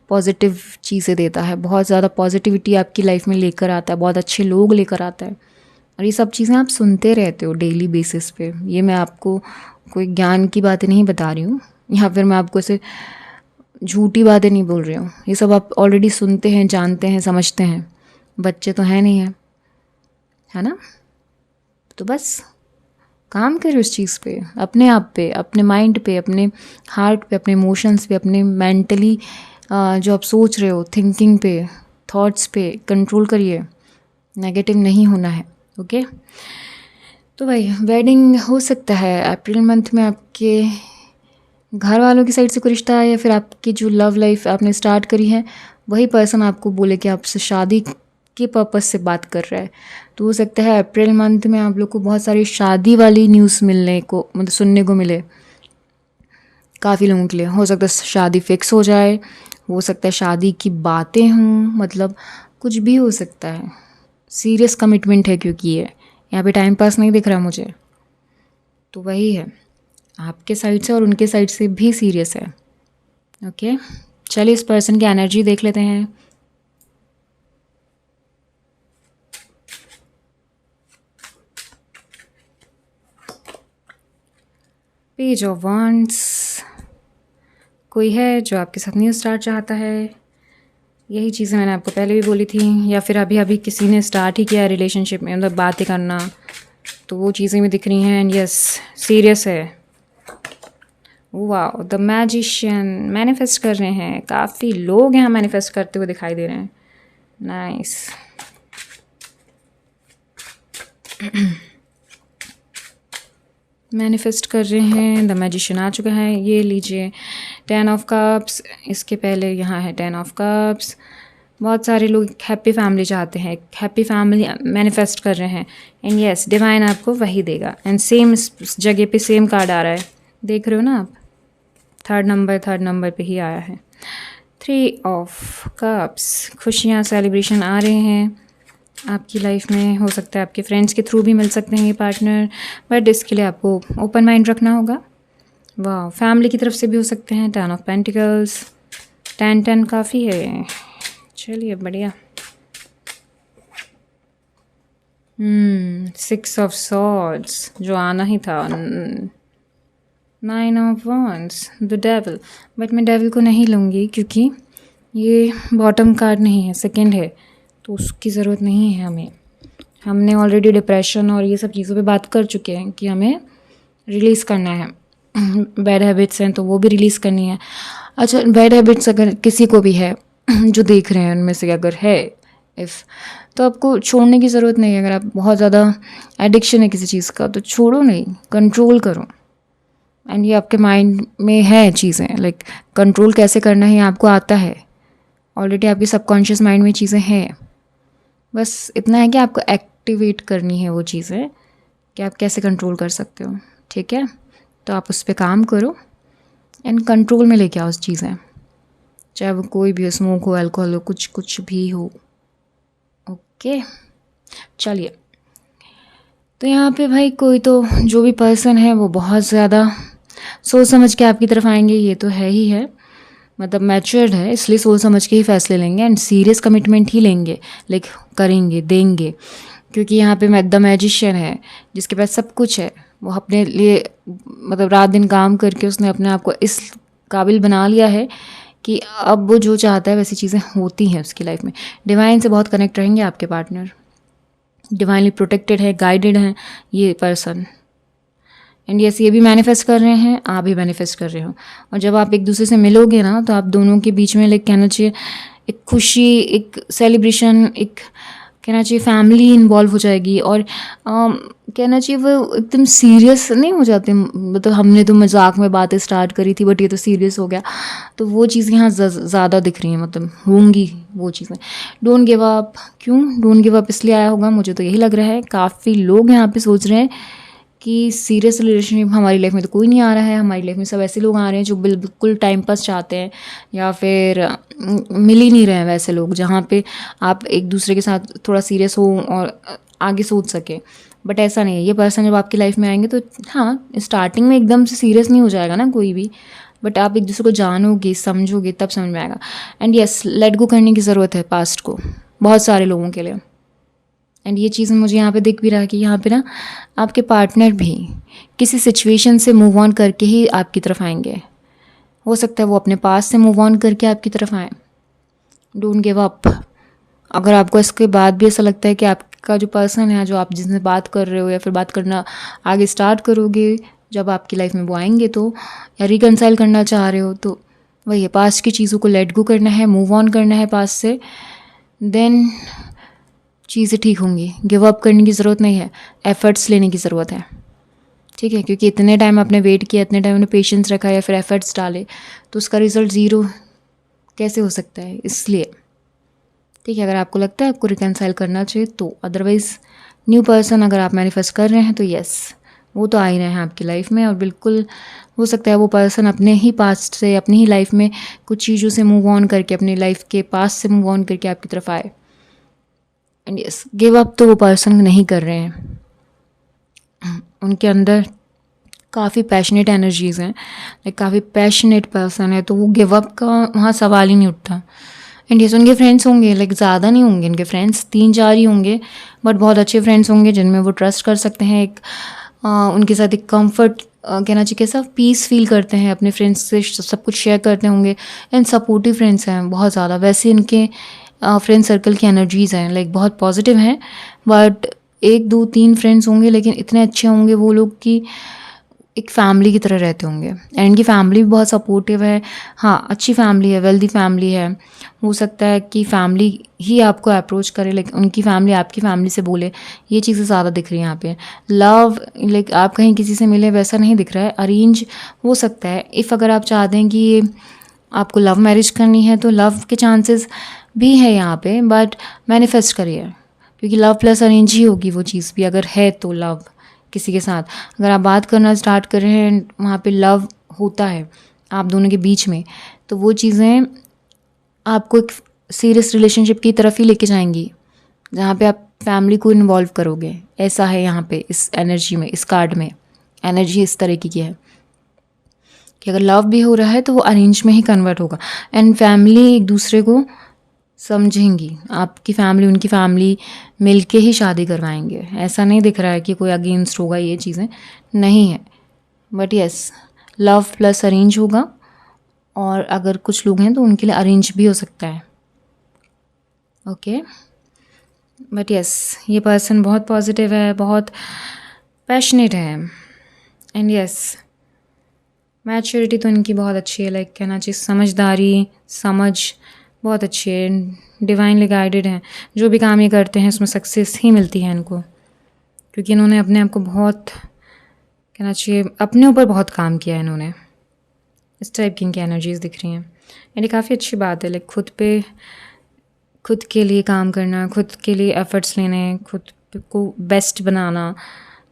पॉजिटिव चीज़ें देता है, बहुत ज़्यादा पॉजिटिविटी आपकी लाइफ में लेकर आता है, बहुत अच्छे लोग लेकर आता है। और ये सब चीज़ें आप सुनते रहते हो डेली बेसिस पे। ये मैं आपको कोई ज्ञान की बातें नहीं बता रही हूँ, या फिर मैं आपको ऐसे झूठी बातें नहीं बोल रही हूँ। ये सब आप ऑलरेडी सुनते हैं, जानते हैं, समझते हैं। बच्चे तो हैं नहीं है ना? तो बस काम करो इस चीज़ पे, अपने आप पे, अपने माइंड पे, अपने हार्ट पे, अपने इमोशंस पे, अपने मेंटली जो आप सोच रहे हो, थिंकिंग पे, थॉट्स पे कंट्रोल करिए। नेगेटिव नहीं होना है। ओके? तो भाई वेडिंग हो सकता है अप्रैल मंथ में आपके घर वालों की साइड से कोई रिश्ता है, या फिर आपकी जो लव लाइफ आपने स्टार्ट करी है वही पर्सन आपको बोले कि आपसे शादी के पर्पस से बात कर रहा है। तो हो सकता है अप्रैल मंथ में आप लोग को बहुत सारी शादी वाली न्यूज़ मिलने को, मतलब सुनने को मिले। काफ़ी लोगों के लिए हो सकता है शादी फिक्स हो जाए, हो सकता है शादी की बातें हों, मतलब कुछ भी हो सकता है। सीरियस कमिटमेंट है, क्योंकि ये यहाँ पे टाइम पास नहीं दिख रहा मुझे। तो वही है, आपके साइड से और उनके साइड से भी सीरियस है। ओके, चलिए इस पर्सन की एनर्जी देख लेते हैं। Page of wands. कोई है जो आपके साथ न्यू स्टार्ट चाहता है। यही चीज़ें मैंने आपको पहले भी बोली थी, या फिर अभी अभी किसी ने स्टार्ट ही किया है रिलेशनशिप में, मतलब बातें करना, तो वो चीज़ें भी दिख रही हैं। एंड यस, सीरियस है। वाओ, द मैजिशियन मैनिफेस्ट कर रहे हैं। काफ़ी लोग यहाँ मैनिफेस्ट करते हुए दिखाई दे रहे हैं। नाइस। मैनिफेस्ट कर रहे हैं। द मैजिशियन आ चुका है। ये लीजिए 10 ऑफ कप्स, इसके पहले यहाँ है 10 ऑफ कप्स। बहुत सारे लोग हैप्पी फैमिली चाहते हैं, हैप्पी फैमिली मैनिफेस्ट कर रहे हैं। एंड यस, डिवाइन आपको वही देगा। एंड सेम इस जगह पे सेम कार्ड आ रहा है, देख रहे हो ना आप? थर्ड नंबर पे ही आया है। 3 ऑफ कप्स। खुशियाँ, सेलिब्रेशन आ रहे हैं आपकी लाइफ में। हो सकता है आपके फ्रेंड्स के थ्रू भी मिल सकते हैं ये पार्टनर, बट इसके लिए आपको ओपन माइंड रखना होगा। वाह, फैमिली की तरफ से भी हो सकते हैं। 10 ऑफ पेंटिकल्स, 10 काफ़ी है। चलिए बढ़िया। 6 ऑफ सॉर्ड्स, जो आना ही था। 9 of wands, the devil. But मैं डेविल को नहीं लूँगी, क्योंकि ये बॉटम कार्ड नहीं है, सेकंड है, तो उसकी ज़रूरत नहीं है हमें। हमने ऑलरेडी डिप्रेशन और ये सब चीज़ों पे बात कर चुके हैं कि हमें रिलीज़ करना है। बैड हैबिट्स हैं तो वो भी रिलीज़ करनी है। अच्छा, बैड हैबिट्स अगर किसी को भी है जो देख रहे हैं उनमें से अगर है तो आपको छोड़ने की ज़रूरत नहीं है। अगर आप बहुत ज़्यादा एडिक्शन है किसी चीज़ का तो छोड़ो नहीं, कंट्रोल करो। एंड ये आपके माइंड में है चीज़ें, लाइक कंट्रोल कैसे करना है आपको आता है ऑलरेडी। आपके सबकॉन्शियस माइंड में चीज़ें हैं, बस इतना है कि आपको एक्टिवेट करनी है वो चीज़ें कि आप कैसे कंट्रोल कर सकते हो। ठीक है, तो आप उस पर काम करो एंड कंट्रोल में लेके आओ उस चीज़ें, चाहे वो कोई भी हो, स्मोक हो, अल्कोहल हो, कुछ भी हो। ओके, चलिए। तो यहाँ पे भाई कोई तो जो भी पर्सन है वो बहुत ज़्यादा सोच समझ के आपकी तरफ आएंगे, ये तो है ही है। मतलब मैच्योर्ड है, इसलिए सोच समझ के ही फैसले लेंगे एंड सीरियस कमिटमेंट ही लेंगे, लाइक करेंगे, देंगे। क्योंकि यहाँ पे द मैजिशियन है जिसके पास सब कुछ है। वो अपने लिए मतलब रात दिन काम करके उसने अपने आप को इस काबिल बना लिया है कि अब वो जो चाहता है वैसी चीज़ें होती हैं उसकी लाइफ में। डिवाइन से बहुत कनेक्ट रहेंगे आपके पार्टनर, डिवाइनली प्रोटेक्टेड है, गाइडेड हैं ये पर्सन। एंड यस, ये भी मैनिफेस्ट कर रहे हैं, आप भी मैनिफेस्ट कर रहे हो। और जब आप एक दूसरे से मिलोगे ना तो आप दोनों के बीच में लाइक कहना चाहिए एक खुशी, एक सेलिब्रेशन, एक कहना चाहिए फैमिली इन्वॉल्व हो जाएगी। और कहना चाहिए वो एकदम सीरियस नहीं हो जाते, मतलब हमने तो मजाक में बातें स्टार्ट करी थी बट ये तो सीरियस हो गया। तो वो चीज़ यहाँ ज़्यादा दिख रही हैं, मतलब होंगी वो चीज़ें। Don't give up. क्यों डोंट गिव अप इसलिए आया होगा, मुझे तो यही लग रहा है। काफ़ी लोग यहाँ पे सोच रहे हैं कि सीरियस रिलेशनशिप हमारी लाइफ में तो कोई नहीं आ रहा है। हमारी लाइफ में सब ऐसे लोग आ रहे हैं जो बिल्कुल टाइम पास चाहते हैं, या फिर मिल ही नहीं रहे हैं वैसे लोग जहाँ पे आप एक दूसरे के साथ थोड़ा सीरियस हो और आगे सोच सके। बट ऐसा नहीं है। ये पर्सन जब आपकी लाइफ में आएंगे तो हाँ, स्टार्टिंग में एकदम से सीरियस नहीं हो जाएगा ना कोई भी, बट आप एक दूसरे को जानोगे, समझोगे, तब समझ में आएगा। एंड यस, लेट गो करने की ज़रूरत है पास्ट को, बहुत सारे लोगों के लिए। एंड ये चीज़ मुझे यहाँ पे दिख भी रहा है कि यहाँ पे ना आपके पार्टनर भी किसी सिचुएशन से मूव ऑन करके ही आपकी तरफ आएंगे। हो सकता है वो अपने पास से मूव ऑन करके आपकी तरफ आए। Don't give up. अगर आपको इसके बाद भी ऐसा लगता है कि आपका जो पर्सन है, जो आप जिससे बात कर रहे हो या फिर बात करना आगे स्टार्ट करोगे जब आपकी लाइफ में वो आएंगे तो, या रिकनसाइल करना चाह रहे हो, तो वही है, पास्ट की चीज़ों को लेट गो करना है, मूव ऑन करना है पास्ट से, देन चीज़ें ठीक होंगी। गिव अप करने की ज़रूरत नहीं है, एफर्ट्स लेने की ज़रूरत है। ठीक है, क्योंकि इतने टाइम आपने वेट किया, इतने टाइम आपने पेशेंस रखा या फिर एफर्ट्स डाले, तो उसका रिजल्ट ज़ीरो कैसे हो सकता है। इसलिए ठीक है, अगर आपको लगता है आपको रिकनसाइल करना चाहिए तो, अदरवाइज़ न्यू पर्सन अगर आप मैनिफेस्ट कर रहे हैं तो यस, वो तो आ ही रहे हैं आपकी लाइफ में। और बिल्कुल हो सकता है वो पर्सन अपने ही पास्ट से, अपनी ही लाइफ में कुछ चीज़ों से मूव ऑन करके, अपनी लाइफ के पास्ट से मूव ऑन करके आपकी तरफ आए। एंड यस, गिव अप तो वो पर्सन नहीं कर रहे हैं। उनके अंदर काफ़ी पैशनेट एनर्जीज़ हैं, लाइक काफ़ी पैशनेट पर्सन है, तो वो गिव अप का वहाँ सवाल ही नहीं उठता। एंड यस, उनके फ्रेंड्स होंगे, लाइक ज़्यादा नहीं होंगे उनके फ्रेंड्स, 3-4 ही होंगे, बट बहुत अच्छे फ्रेंड्स होंगे जिनमें वो ट्रस्ट कर सकते हैं। एक उनके साथ एक कंफर्ट कहना चाहिए, कैसा पीस फील करते हैं, अपने फ्रेंड्स से सब कुछ शेयर करते होंगे। एंड सपोर्टिव फ्रेंड्स हैं बहुत ज़्यादा। वैसे इनके फ्रेंड सर्कल की एनर्जीज़ हैं, लाइक बहुत पॉजिटिव हैं, बट 1-2-3 फ्रेंड्स होंगे, लेकिन इतने अच्छे होंगे वो लोग कि एक फैमिली की तरह रहते होंगे। एंड इनकी फैमिली भी बहुत सपोर्टिव है। हाँ, अच्छी फैमिली है, वेल्दी फैमिली है। हो सकता है कि फैमिली ही आपको अप्रोच करे, लेकिन उनकी फैमिली आपकी फैमिली से बोले। ये चीज़ें ज़्यादा दिख रही हैं यहाँ पे। लव, लाइक आप कहीं किसी से मिले वैसा नहीं दिख रहा है। अरेंज हो सकता है, इफ़ अगर आप चाहते हैं कि आपको लव मैरिज करनी है तो लव के चांसेस भी है यहाँ पे, बट मैनिफेस्ट करिए, क्योंकि लव प्लस अरेंज ही होगी वो चीज़ भी। अगर है तो लव किसी के साथ, अगर आप बात करना स्टार्ट कर रहे हैं, वहाँ पे लव होता है आप दोनों के बीच में, तो वो चीज़ें आपको एक सीरियस रिलेशनशिप की तरफ ही लेके जाएंगी, जहाँ पे आप फैमिली को इन्वॉल्व करोगे। ऐसा है यहाँ पे इस एनर्जी में, इस कार्ड में एनर्जी इस तरीके की है कि अगर लव भी हो रहा है तो वो अरेंज में ही कन्वर्ट होगा। एंड फैमिली एक दूसरे को समझेंगी, आपकी फैमिली उनकी फैमिली मिलके ही शादी करवाएंगे। ऐसा नहीं दिख रहा है कि कोई अगेंस्ट होगा, ये चीज़ें नहीं है। But yes, love plus arrange होगा, और अगर कुछ लोग हैं तो उनके लिए अरेंज भी हो सकता है। ओके, बट यस, ये पर्सन बहुत पॉजिटिव है, बहुत पैशनेट है। एंड यस, मैच्योरिटी तो इनकी बहुत अच्छी है, लाइक कहना चाहिए समझदारी, समझ बहुत अच्छी है। डिवाइनली गाइडेड हैं, जो भी काम ये करते हैं उसमें सक्सेस ही मिलती है इनको, क्योंकि इन्होंने अपने आप को बहुत, कहना चाहिए अपने ऊपर बहुत काम किया है इन्होंने। इस टाइप की इनकी एनर्जीज़ दिख रही हैं। यानी काफ़ी अच्छी बात है, लाइक खुद के लिए काम करना, खुद के लिए एफर्ट्स लेने, खुद को बेस्ट बनाना,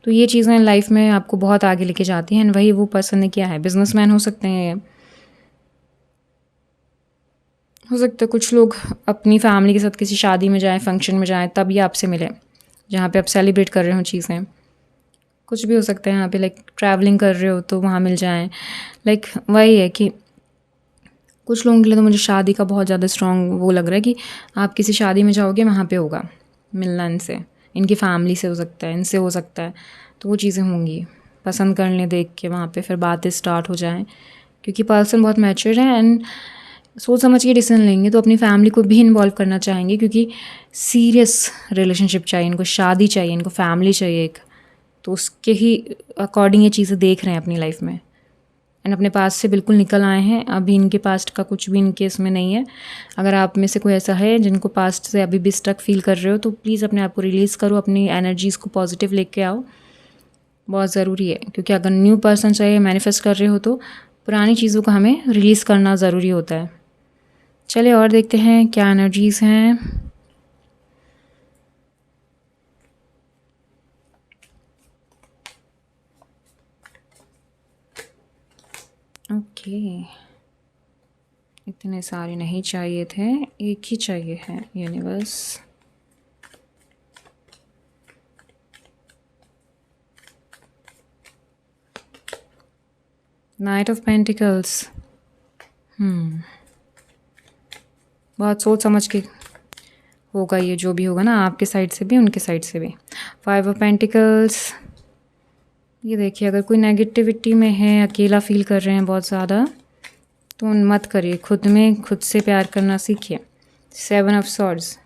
तो ये चीज़ें लाइफ में आपको बहुत आगे लेके जाती हैं। वही वो पर्सन ने किया है। बिजनेसमैन हो सकते हैं, हो सकता है कुछ लोग अपनी फैमिली के साथ किसी शादी में जाएं, फंक्शन में जाएं, तब ये आपसे मिले जहाँ पे आप सेलिब्रेट कर रहे हो चीज़ें। कुछ भी हो सकता है यहाँ पे, लाइक ट्रैवलिंग कर रहे हो तो वहाँ मिल जाएं। लाइक वही है कि कुछ लोगों के लिए तो मुझे शादी का बहुत ज़्यादा स्ट्रॉन्ग वो लग रहा है कि आप किसी शादी में जाओगे, वहाँ पे होगा मिलना इनसे, इनकी फैमिली से हो सकता है, इनसे हो सकता है, तो वो चीज़ें होंगी। पसंद कर लें देख के, वहाँ पे फिर बातें स्टार्ट हो जाएं, क्योंकि पर्सन बहुत मैच्योर है एंड सोच समझ के डिसीजन लेंगे। तो अपनी फैमिली को भी इन्वॉल्व करना चाहेंगे, क्योंकि सीरियस रिलेशनशिप चाहिए इनको, शादी चाहिए इनको, फैमिली चाहिए एक, तो उसके ही अकॉर्डिंग ये चीज़ें देख रहे हैं अपनी लाइफ में। एंड अपने पास से बिल्कुल निकल आए हैं। अभी इनके पास्ट का कुछ भी इनके इसमें नहीं है। अगर आप में से कोई ऐसा है जिनको पास्ट से अभी भी स्टक फील कर रहे हो, तो प्लीज़ अपने आप को रिलीज़ करो, अपनी एनर्जीज़ को पॉजिटिव लेके आओ, बहुत ज़रूरी है। क्योंकि अगर न्यू पर्सन चाहिए, मैनिफेस्ट कर रहे हो, तो पुरानी चीज़ों को हमें रिलीज़ करना ज़रूरी होता है। चलिए और देखते हैं क्या एनर्जीज़ हैं। ओके, इतने सारे नहीं चाहिए थे, एक ही चाहिए है यूनिवर्स। Night of pentacles. बहुत सोच समझ के होगा ये, जो भी होगा ना, आपके साइड से भी उनके साइड से भी। 5 ऑफ पेंटिकल्स। ये देखिए, अगर कोई नेगेटिविटी में है, अकेला फील कर रहे हैं बहुत ज़्यादा, तो मत करिए, खुद में खुद से प्यार करना सीखिए। 7 ऑफ सॉर्ड्स।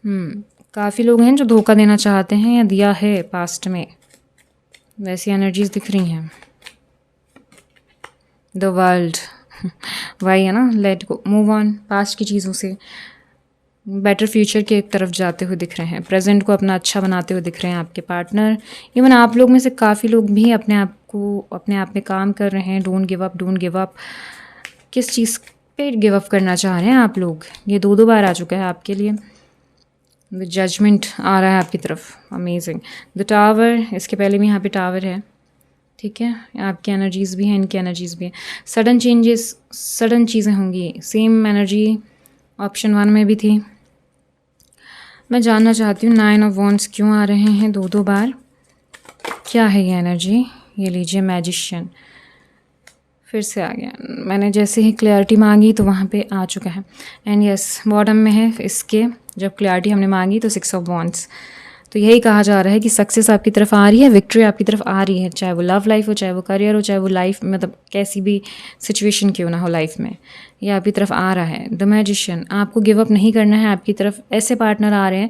काफ़ी लोग हैं जो धोखा देना चाहते हैं या दिया है पास्ट में, वैसी एनर्जीज दिख रही हैं। द वर्ल्ड वही है ना, let go, move on past की चीज़ों से, बेटर फ्यूचर की तरफ जाते हुए दिख रहे हैं। प्रेजेंट को अपना अच्छा बनाते हुए दिख रहे हैं आपके पार्टनर। इवन आप लोग में से काफ़ी लोग भी अपने आप में काम कर रहे हैं। Don't give up, don't give up. किस चीज़ पे गिव अप करना चाह रहे हैं आप लोग? ये 2 बार आ चुका है आपके लिए। द जजमेंट आ रहा है आपकी तरफ, अमेजिंग। द टावर, इसके पहले भी यहाँ पे टावर है, ठीक है। आपकी एनर्जीज़ भी हैं, इनकी एनर्जीज़ भी हैं। सडन चेंजेस, सडन चीज़ें होंगी। सेम एनर्जी ऑप्शन 1 में भी थी। मैं जानना चाहती हूँ 9 ऑफ वॉन्ड्स क्यों आ रहे हैं 2 बार? क्या है ये एनर्जी? ये लीजिए, मैजिशियन फिर से आ गया। मैंने जैसे ही क्लैरिटी मांगी तो वहाँ पे आ चुका है। एंड यस, बॉटम में है इसके, जब क्लैरिटी हमने मांगी तो 6 ऑफ वॉन्ड्स। तो यही कहा जा रहा है कि सक्सेस आपकी तरफ आ रही है, विक्ट्री आपकी तरफ आ रही है, चाहे वो लव लाइफ हो, चाहे वो करियर हो, चाहे वो लाइफ, मतलब कैसी भी सिचुएशन क्यों ना हो लाइफ में, ये आपकी तरफ आ रहा है। द मैजिशियन, आपको गिव अप नहीं करना है। आपकी तरफ ऐसे पार्टनर आ रहे हैं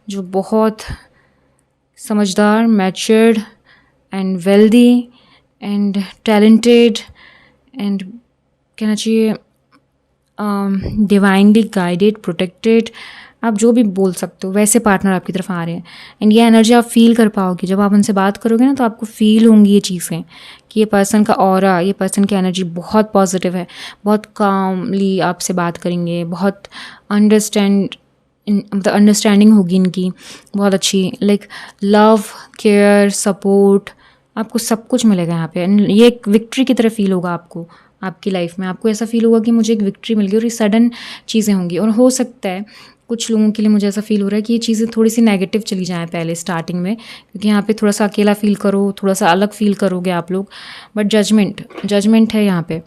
जो बहुत समझदार, matured and wealthy and talented and कहना चाहिए डिवाइनली गाइडेड, प्रोटेक्टेड, आप जो भी बोल सकते हो, वैसे पार्टनर आपकी तरफ आ रहे हैं। एंड ये एनर्जी आप फील कर पाओगे जब आप उनसे बात करोगे ना, तो आपको फील होंगी ये चीज़ें कि ये पर्सन का ऑरा, ये पर्सन की एनर्जी बहुत पॉजिटिव है। बहुत कामली आपसे बात करेंगे, बहुत मतलब अंडरस्टैंडिंग होगी इनकी बहुत अच्छी। लाइक लव, केयर, सपोर्ट, आपको सब कुछ मिलेगा यहाँ पे। ये एक विक्ट्री की तरह फील होगा आपको आपकी लाइफ में। आपको ऐसा फील होगा कि मुझे एक विक्ट्री मिल गई, और ये सडन चीज़ें होंगी। और हो सकता है कुछ लोगों के लिए मुझे ऐसा फील हो रहा है कि ये चीज़ें थोड़ी सी नेगेटिव चली जाएँ पहले स्टार्टिंग में, क्योंकि यहाँ पे थोड़ा सा अकेला फील करो, थोड़ा सा अलग फील करोगे आप लोग। बट जजमेंट है यहाँ पे,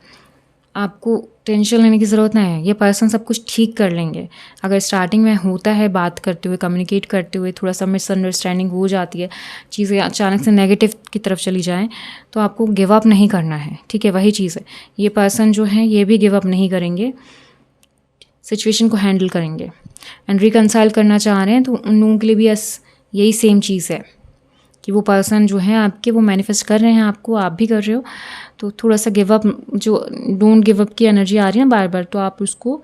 आपको टेंशन लेने की ज़रूरत नहीं है। ये पर्सन सब कुछ ठीक कर लेंगे। अगर स्टार्टिंग में होता है, बात करते हुए, कम्युनिकेट करते हुए थोड़ा सा मिसअंडरस्टैंडिंग हो जाती है, चीज़ें अचानक से नेगेटिव की तरफ चली जाएं, तो आपको गिव अप नहीं करना है, ठीक है। वही चीज़ है, ये पर्सन जो है ये भी गिव अप नहीं करेंगे, सिचुएशन को हैंडल करेंगे एंड रिकंसाइल करना चाह रहे हैं। तो उन लोगों के लिए भी यही सेम चीज़ है कि वो पर्सन जो है आपके, वो मैनिफेस्ट कर रहे हैं आपको, आप भी कर रहे हो। तो थोड़ा सा गिव अप, जो डोंट गिव अप की एनर्जी आ रही है बार बार, तो आप उसको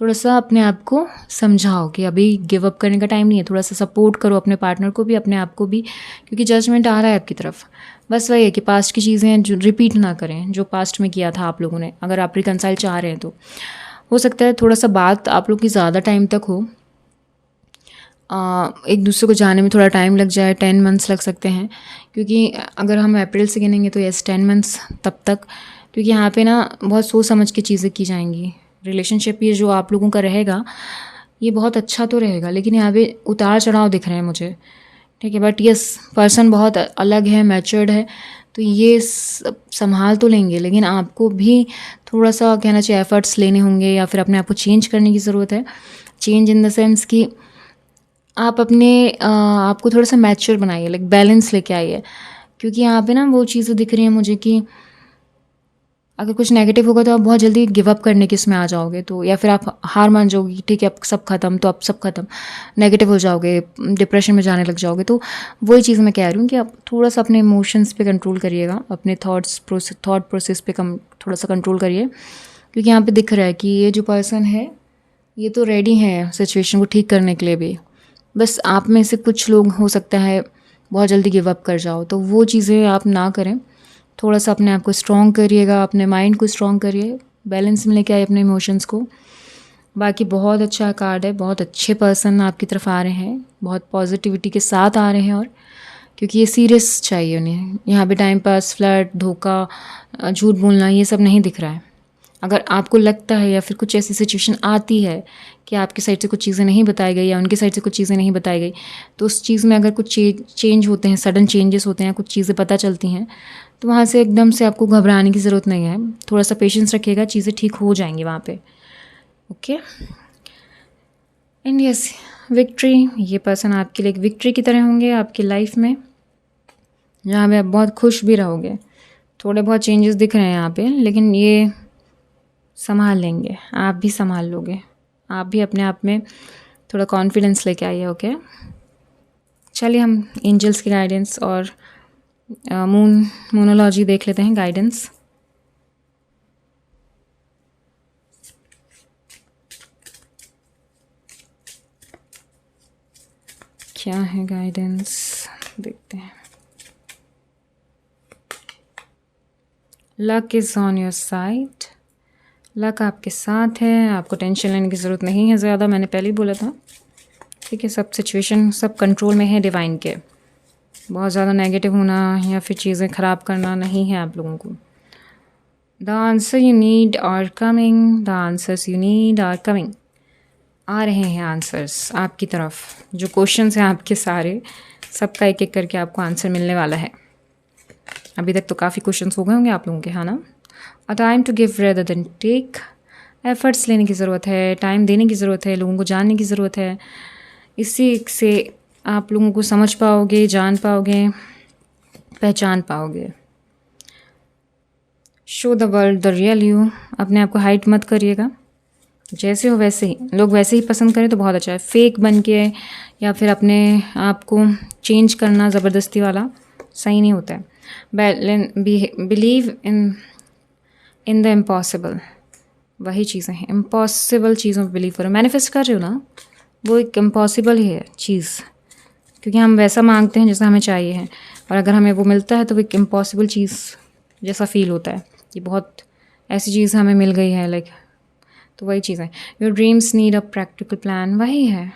थोड़ा सा अपने आप को समझाओ कि अभी गिव अप करने का टाइम नहीं है। थोड़ा सा सपोर्ट करो अपने पार्टनर को भी, अपने आप को भी, क्योंकि जजमेंट आ रहा है आपकी तरफ। बस वही है कि पास्ट की चीज़ें जो रिपीट ना करें, जो पास्ट में किया था आप लोगों ने। अगर आप रिकंसाइल चाह रहे हैं तो हो सकता है थोड़ा सा बात आप लोग की ज़्यादा टाइम तक हो, एक दूसरे को जाने में थोड़ा टाइम लग जाए, 10 मंथ्स लग सकते हैं। क्योंकि अगर हम अप्रैल से गिनेंगे तो यस 10 मंथ्स तब तक, क्योंकि यहाँ पे ना बहुत सोच समझ के चीज़ें की जाएंगी। रिलेशनशिप ये जो आप लोगों का रहेगा, ये बहुत अच्छा तो रहेगा, लेकिन यहाँ पे उतार चढ़ाव दिख रहे हैं मुझे, ठीक है। बट यस, पर्सन बहुत अलग है, मैच्योर्ड है, तो ये संभाल तो लेंगे, लेकिन आपको भी थोड़ा सा कहना चाहिए एफर्ट्स लेने होंगे, या फिर अपने आप को चेंज करने की ज़रूरत है। चेंज इन द सेंस कि आप अपने आपको थोड़ा सा मैच्योर बनाइए, लाइक बैलेंस लेके आइए। क्योंकि यहाँ पे ना वो चीज़ें दिख रही हैं मुझे कि अगर कुछ नेगेटिव होगा तो आप बहुत जल्दी गिव अप करने के इसमें आ जाओगे, तो या फिर आप हार मान जाओगे, ठीक है अब सब खत्म, तो अब सब खत्म, नेगेटिव हो जाओगे, डिप्रेशन में जाने लग जाओगे। तो वही चीज़ मैं कह रही हूँ कि आप थोड़ा सा अपने इमोशंस पे कंट्रोल करिएगा, अपने थॉट प्रोसेस पे थोड़ा सा कंट्रोल करिए। क्योंकि यहाँ पे दिख रहा है कि ये जो पर्सन है ये तो रेडी है सिचुएशन को ठीक करने के लिए भी, बस आप में से कुछ लोग हो सकता है बहुत जल्दी गिव अप कर जाओ। तो वो चीज़ें आप ना करें, थोड़ा सा अपने आप को स्ट्रॉन्ग करिएगा, अपने माइंड को स्ट्रॉन्ग करिए, बैलेंस में लेके आइए अपने इमोशंस को। बाकी बहुत अच्छा कार्ड है, बहुत अच्छे पर्सन आपकी तरफ आ रहे हैं, बहुत पॉजिटिविटी के साथ आ रहे हैं, और क्योंकि ये सीरियस चाहिए उन्हें। यहाँ पे टाइम पास, फ्लर्ट, धोखा, झूठ बोलना, ये सब नहीं दिख रहा है। अगर आपको लगता है या फिर कुछ ऐसी सिचुएशन आती है कि आपकी साइड से कुछ चीज़ें नहीं बताई गई या उनकी साइड से कुछ चीज़ें नहीं बताई गई, तो उस चीज़ में अगर कुछ चेंज होते हैं, सडन चेंजेस होते हैं, कुछ चीज़ें पता चलती हैं, तो वहाँ से एकदम से आपको घबराने की ज़रूरत नहीं है। थोड़ा सा पेशेंस रखिएगा, चीज़ें ठीक हो जाएंगी वहाँ पे। ओके, एंड यस, विक्ट्री, ये पर्सन आपके लिए एक विक्ट्री की तरह होंगे आपकी लाइफ में, जहाँ पे आप बहुत खुश भी रहोगे। थोड़े बहुत चेंजेस दिख रहे हैं यहाँ पे, लेकिन ये संभाल लेंगे, आप भी संभाल लोगे। आप भी अपने आप में थोड़ा कॉन्फिडेंस लेके आइए। ओके, चलिए हम एंजल्स की गाइडेंस और मोनोलॉजी देख लेते हैं, गाइडेंस। क्या है गाइडेंस, देखते हैं। Luck is on your side, luck आपके साथ है, आपको टेंशन लेने की ज़रूरत नहीं है ज़्यादा, मैंने पहले ही बोला था। ठीक है, सब सिचुएशन सब कंट्रोल में है डिवाइन के। बहुत ज़्यादा नेगेटिव होना या फिर चीज़ें ख़राब करना नहीं है आप लोगों को। The answer you need are coming, the answers you need are coming. आ रहे हैं आंसर्स आपकी तरफ। जो क्वेश्चंस हैं आपके सारे, सबका एक एक करके आपको आंसर मिलने वाला है। अभी तक तो काफ़ी क्वेश्चंस हो गए होंगे आप लोगों के, हाँ ना। A time to give rather than take, efforts लेने की ज़रूरत है, टाइम देने की ज़रूरत है, लोगों को जानने की ज़रूरत है। इसी से आप लोगों को समझ पाओगे, जान पाओगे, पहचान पाओगे। Show the world the real you, अपने आप को हाइड मत करिएगा, जैसे हो वैसे ही, लोग वैसे ही पसंद करें तो बहुत अच्छा है। फेक बन के या फिर अपने आप को चेंज करना ज़बरदस्ती वाला सही नहीं होता है। बिलीव इन द इम्पॉसिबल, वही चीज़ें हैं, इम्पॉसिबल चीज़ों पर बिलीव करो। मैनिफेस्ट कर रहे हो ना, वो एक इम्पॉसिबल ही है चीज़, क्योंकि हम वैसा मांगते हैं जैसा हमें चाहिए है, और अगर हमें वो मिलता है तो वो एक इम्पॉसिबल चीज़ जैसा फील होता है। ये बहुत ऐसी चीज़ हमें मिल गई है, लाइक, तो वही चीज़ है। Your dreams need a practical plan, वही है।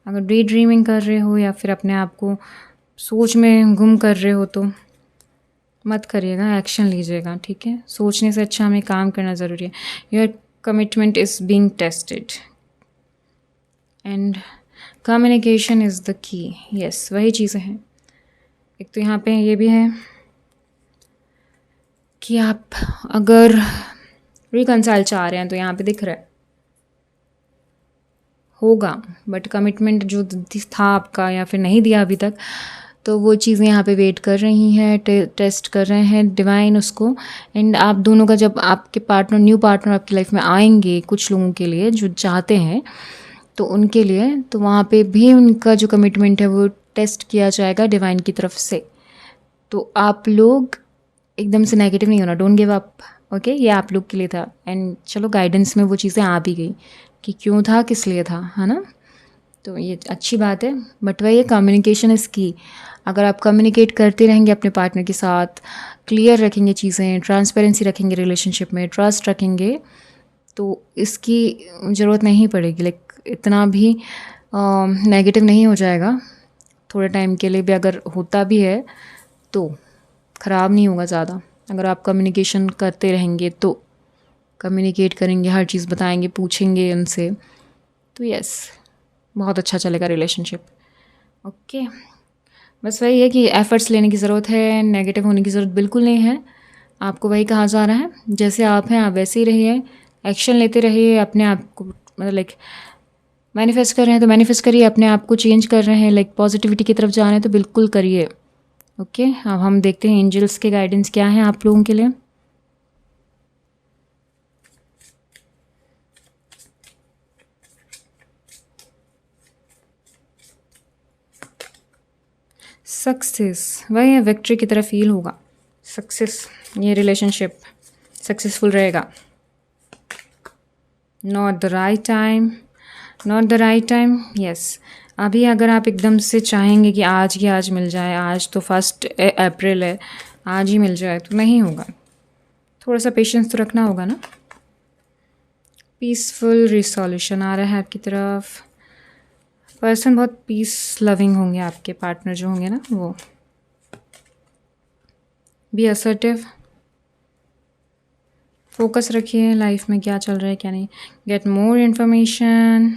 अगर डे ड्रीमिंग कर रहे हो या फिर अपने आप को सोच में गुम कर रहे हो तो मत करिएगा, एक्शन लीजिएगा। ठीक है, सोचने से अच्छा हमें काम करना ज़रूरी है। Your commitment is being tested and communication is the key. Yes, वही चीज़ें हैं। एक तो यहाँ पे ये भी है कि आप अगर रिकंसाइल चाह रहे हैं तो यहाँ पे दिख रहा है होगा, बट कमिटमेंट जो था आपका या फिर नहीं दिया अभी तक, तो वो चीज़ें यहाँ पे वेट कर रही हैं, टेस्ट कर रहे हैं डिवाइन उसको। एंड आप दोनों का जब आपके पार्टनर, न्यू पार्टनर आपकी लाइफ में आएंगे, कुछ लोगों के लिए जो चाहते हैं, तो उनके लिए तो वहाँ पे भी उनका जो कमिटमेंट है वो टेस्ट किया जाएगा डिवाइन की तरफ से। तो आप लोग एकदम से नेगेटिव नहीं होना, डोंट गिव अप। ओके, ये आप लोग के लिए था। एंड चलो गाइडेंस में वो चीज़ें आ भी गई कि क्यों था, किस लिए था, है ना। तो ये अच्छी बात है, बट वही है, कम्युनिकेशन इज़ की। अगर आप कम्युनिकेट करते रहेंगे अपने पार्टनर के साथ, क्लियर रखेंगे चीज़ें, ट्रांसपेरेंसी रखेंगे रिलेशनशिप में, ट्रस्ट रखेंगे, तो इसकी ज़रूरत नहीं पड़ेगी। लाइक इतना भी नेगेटिव नहीं हो जाएगा। थोड़े टाइम के लिए भी अगर होता भी है तो ख़राब नहीं होगा ज़्यादा। अगर आप कम्युनिकेशन करते रहेंगे, तो कम्युनिकेट करेंगे, हर चीज़ बताएंगे, पूछेंगे उनसे, तो यस, बहुत अच्छा चलेगा रिलेशनशिप। ओके, बस वही है कि एफ़र्ट्स लेने की ज़रूरत है, नेगेटिव होने की ज़रूरत बिल्कुल नहीं है। आपको वही कहा जा रहा है, जैसे आप हैं आप वैसे ही रहिए, एक्शन लेते रहिए अपने आप को। मतलब लाइक मैनिफेस्ट कर रहे हैं तो मैनिफेस्ट करिए, अपने आप को चेंज कर रहे हैं, लाइक पॉजिटिविटी की तरफ जा रहे हैं तो बिल्कुल करिए। ओके, अब हम देखते हैं एंजल्स के गाइडेंस क्या है आप लोगों के लिए। सक्सेस, वही है, विक्ट्री की तरह फील होगा, सक्सेस, ये रिलेशनशिप सक्सेसफुल रहेगा। Not the right time, not the right time, yes. अभी अगर आप एकदम से चाहेंगे कि आज ही आज मिल जाए, आज तो 1 अप्रैल है, आज ही मिल जाए, तो नहीं होगा। थोड़ा सा पेशेंस तो रखना होगा ना। पीसफुल रिसोल्यूशन आ रहा है आपकी तरफ। पर्सन बहुत पीस लविंग होंगे, आपके पार्टनर जो होंगे ना वो। बी असर्टिव, फोकस रखिए लाइफ में क्या चल रहा है क्या नहीं। Get more information.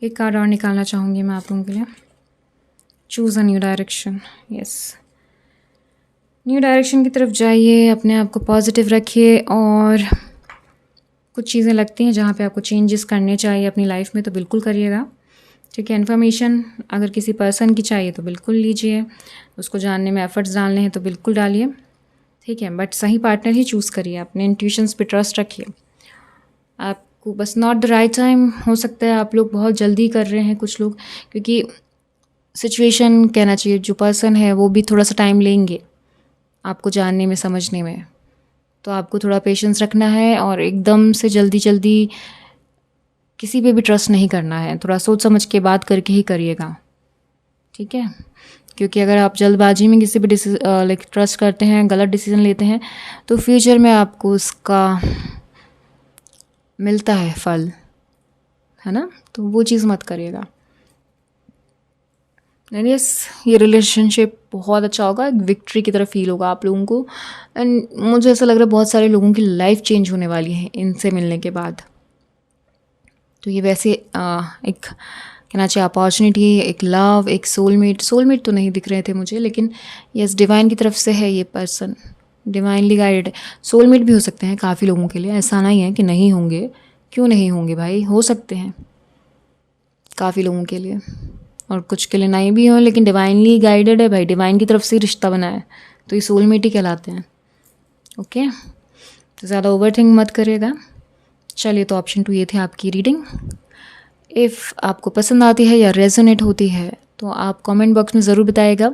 एक कार्ड और निकालना चाहूँगी मैं आप लोगों के लिए। Choose a new direction. Yes, new direction की तरफ जाइए, अपने आप को पॉजिटिव रखिए। और कुछ चीज़ें लगती हैं जहाँ पे आपको चेंजेस करने चाहिए अपनी लाइफ में, तो बिल्कुल करिएगा। ठीक है, इन्फॉर्मेशन अगर किसी पर्सन की चाहिए तो बिल्कुल लीजिए, उसको जानने में एफर्ट्स डालने हैं तो बिल्कुल डालिए। ठीक है, बट सही पार्टनर ही चूज़ करिए, अपने इंट्यूशंस पे ट्रस्ट रखिए। आपको बस नॉट द राइट टाइम, हो सकता है आप लोग बहुत जल्दी कर रहे हैं कुछ लोग, क्योंकि सिचुएशन कहना चाहिए, जो पर्सन है वो भी थोड़ा सा टाइम लेंगे आपको जानने में, समझने में। तो आपको थोड़ा पेशेंस रखना है और एकदम से जल्दी जल्दी किसी पे भी ट्रस्ट नहीं करना है, थोड़ा सोच समझ के बात करके ही करिएगा। ठीक है, क्योंकि अगर आप जल्दबाजी में किसी पे लाइक ट्रस्ट करते हैं, गलत डिसीजन लेते हैं, तो फ्यूचर में आपको उसका मिलता है फल, है ना। तो वो चीज़ मत करिएगा। एंड यस, ये रिलेशनशिप बहुत अच्छा होगा, एक विक्ट्री की तरह फील होगा आप लोगों को। एंड मुझे ऐसा लग रहा है बहुत सारे लोगों की लाइफ चेंज होने वाली है इनसे मिलने के बाद। तो ये वैसे एक कहना चाहिए अपॉर्चुनिटी, एक लव, एक सोलमेट तो नहीं दिख रहे थे मुझे, लेकिन यस डिवाइन की तरफ से है ये पर्सन, डिवाइनली गाइडेड है। सोलमेट भी हो सकते हैं काफ़ी लोगों के लिए, ऐसा नहीं है कि नहीं होंगे। क्यों नहीं होंगे भाई, हो सकते हैं काफ़ी लोगों के लिए, और कुछ के लिए नहीं भी हो, लेकिन डिवाइनली गाइडेड है भाई, डिवाइन की तरफ से रिश्ता बना है, तो ये सोलमेट ही कहलाते हैं। ओके, तो ज़्यादा ओवर थिंक मत करिएगा। चलिए, तो ऑप्शन 2 ये थे आपकी रीडिंग। इफ़ आपको पसंद आती है या रेजोनेट होती है तो आप कमेंट बॉक्स में ज़रूर बताइएगा।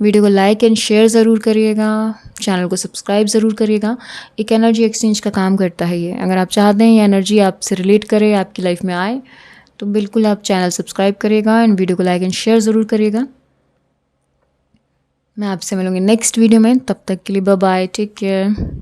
वीडियो को लाइक एंड शेयर ज़रूर करिएगा, चैनल को सब्सक्राइब ज़रूर करिएगा। एक एनर्जी एक्सचेंज का काम करता है ये। अगर आप चाहते हैं ये एनर्जी आपसे रिलेट करे, आपकी लाइफ में आए, तो बिल्कुल आप चैनल सब्सक्राइब करिएगा एंड वीडियो को लाइक एंड शेयर ज़रूर करिएगा। मैं आपसे मिलूँगी नेक्स्ट वीडियो में, तब तक के लिए बाय बाय, टेक केयर।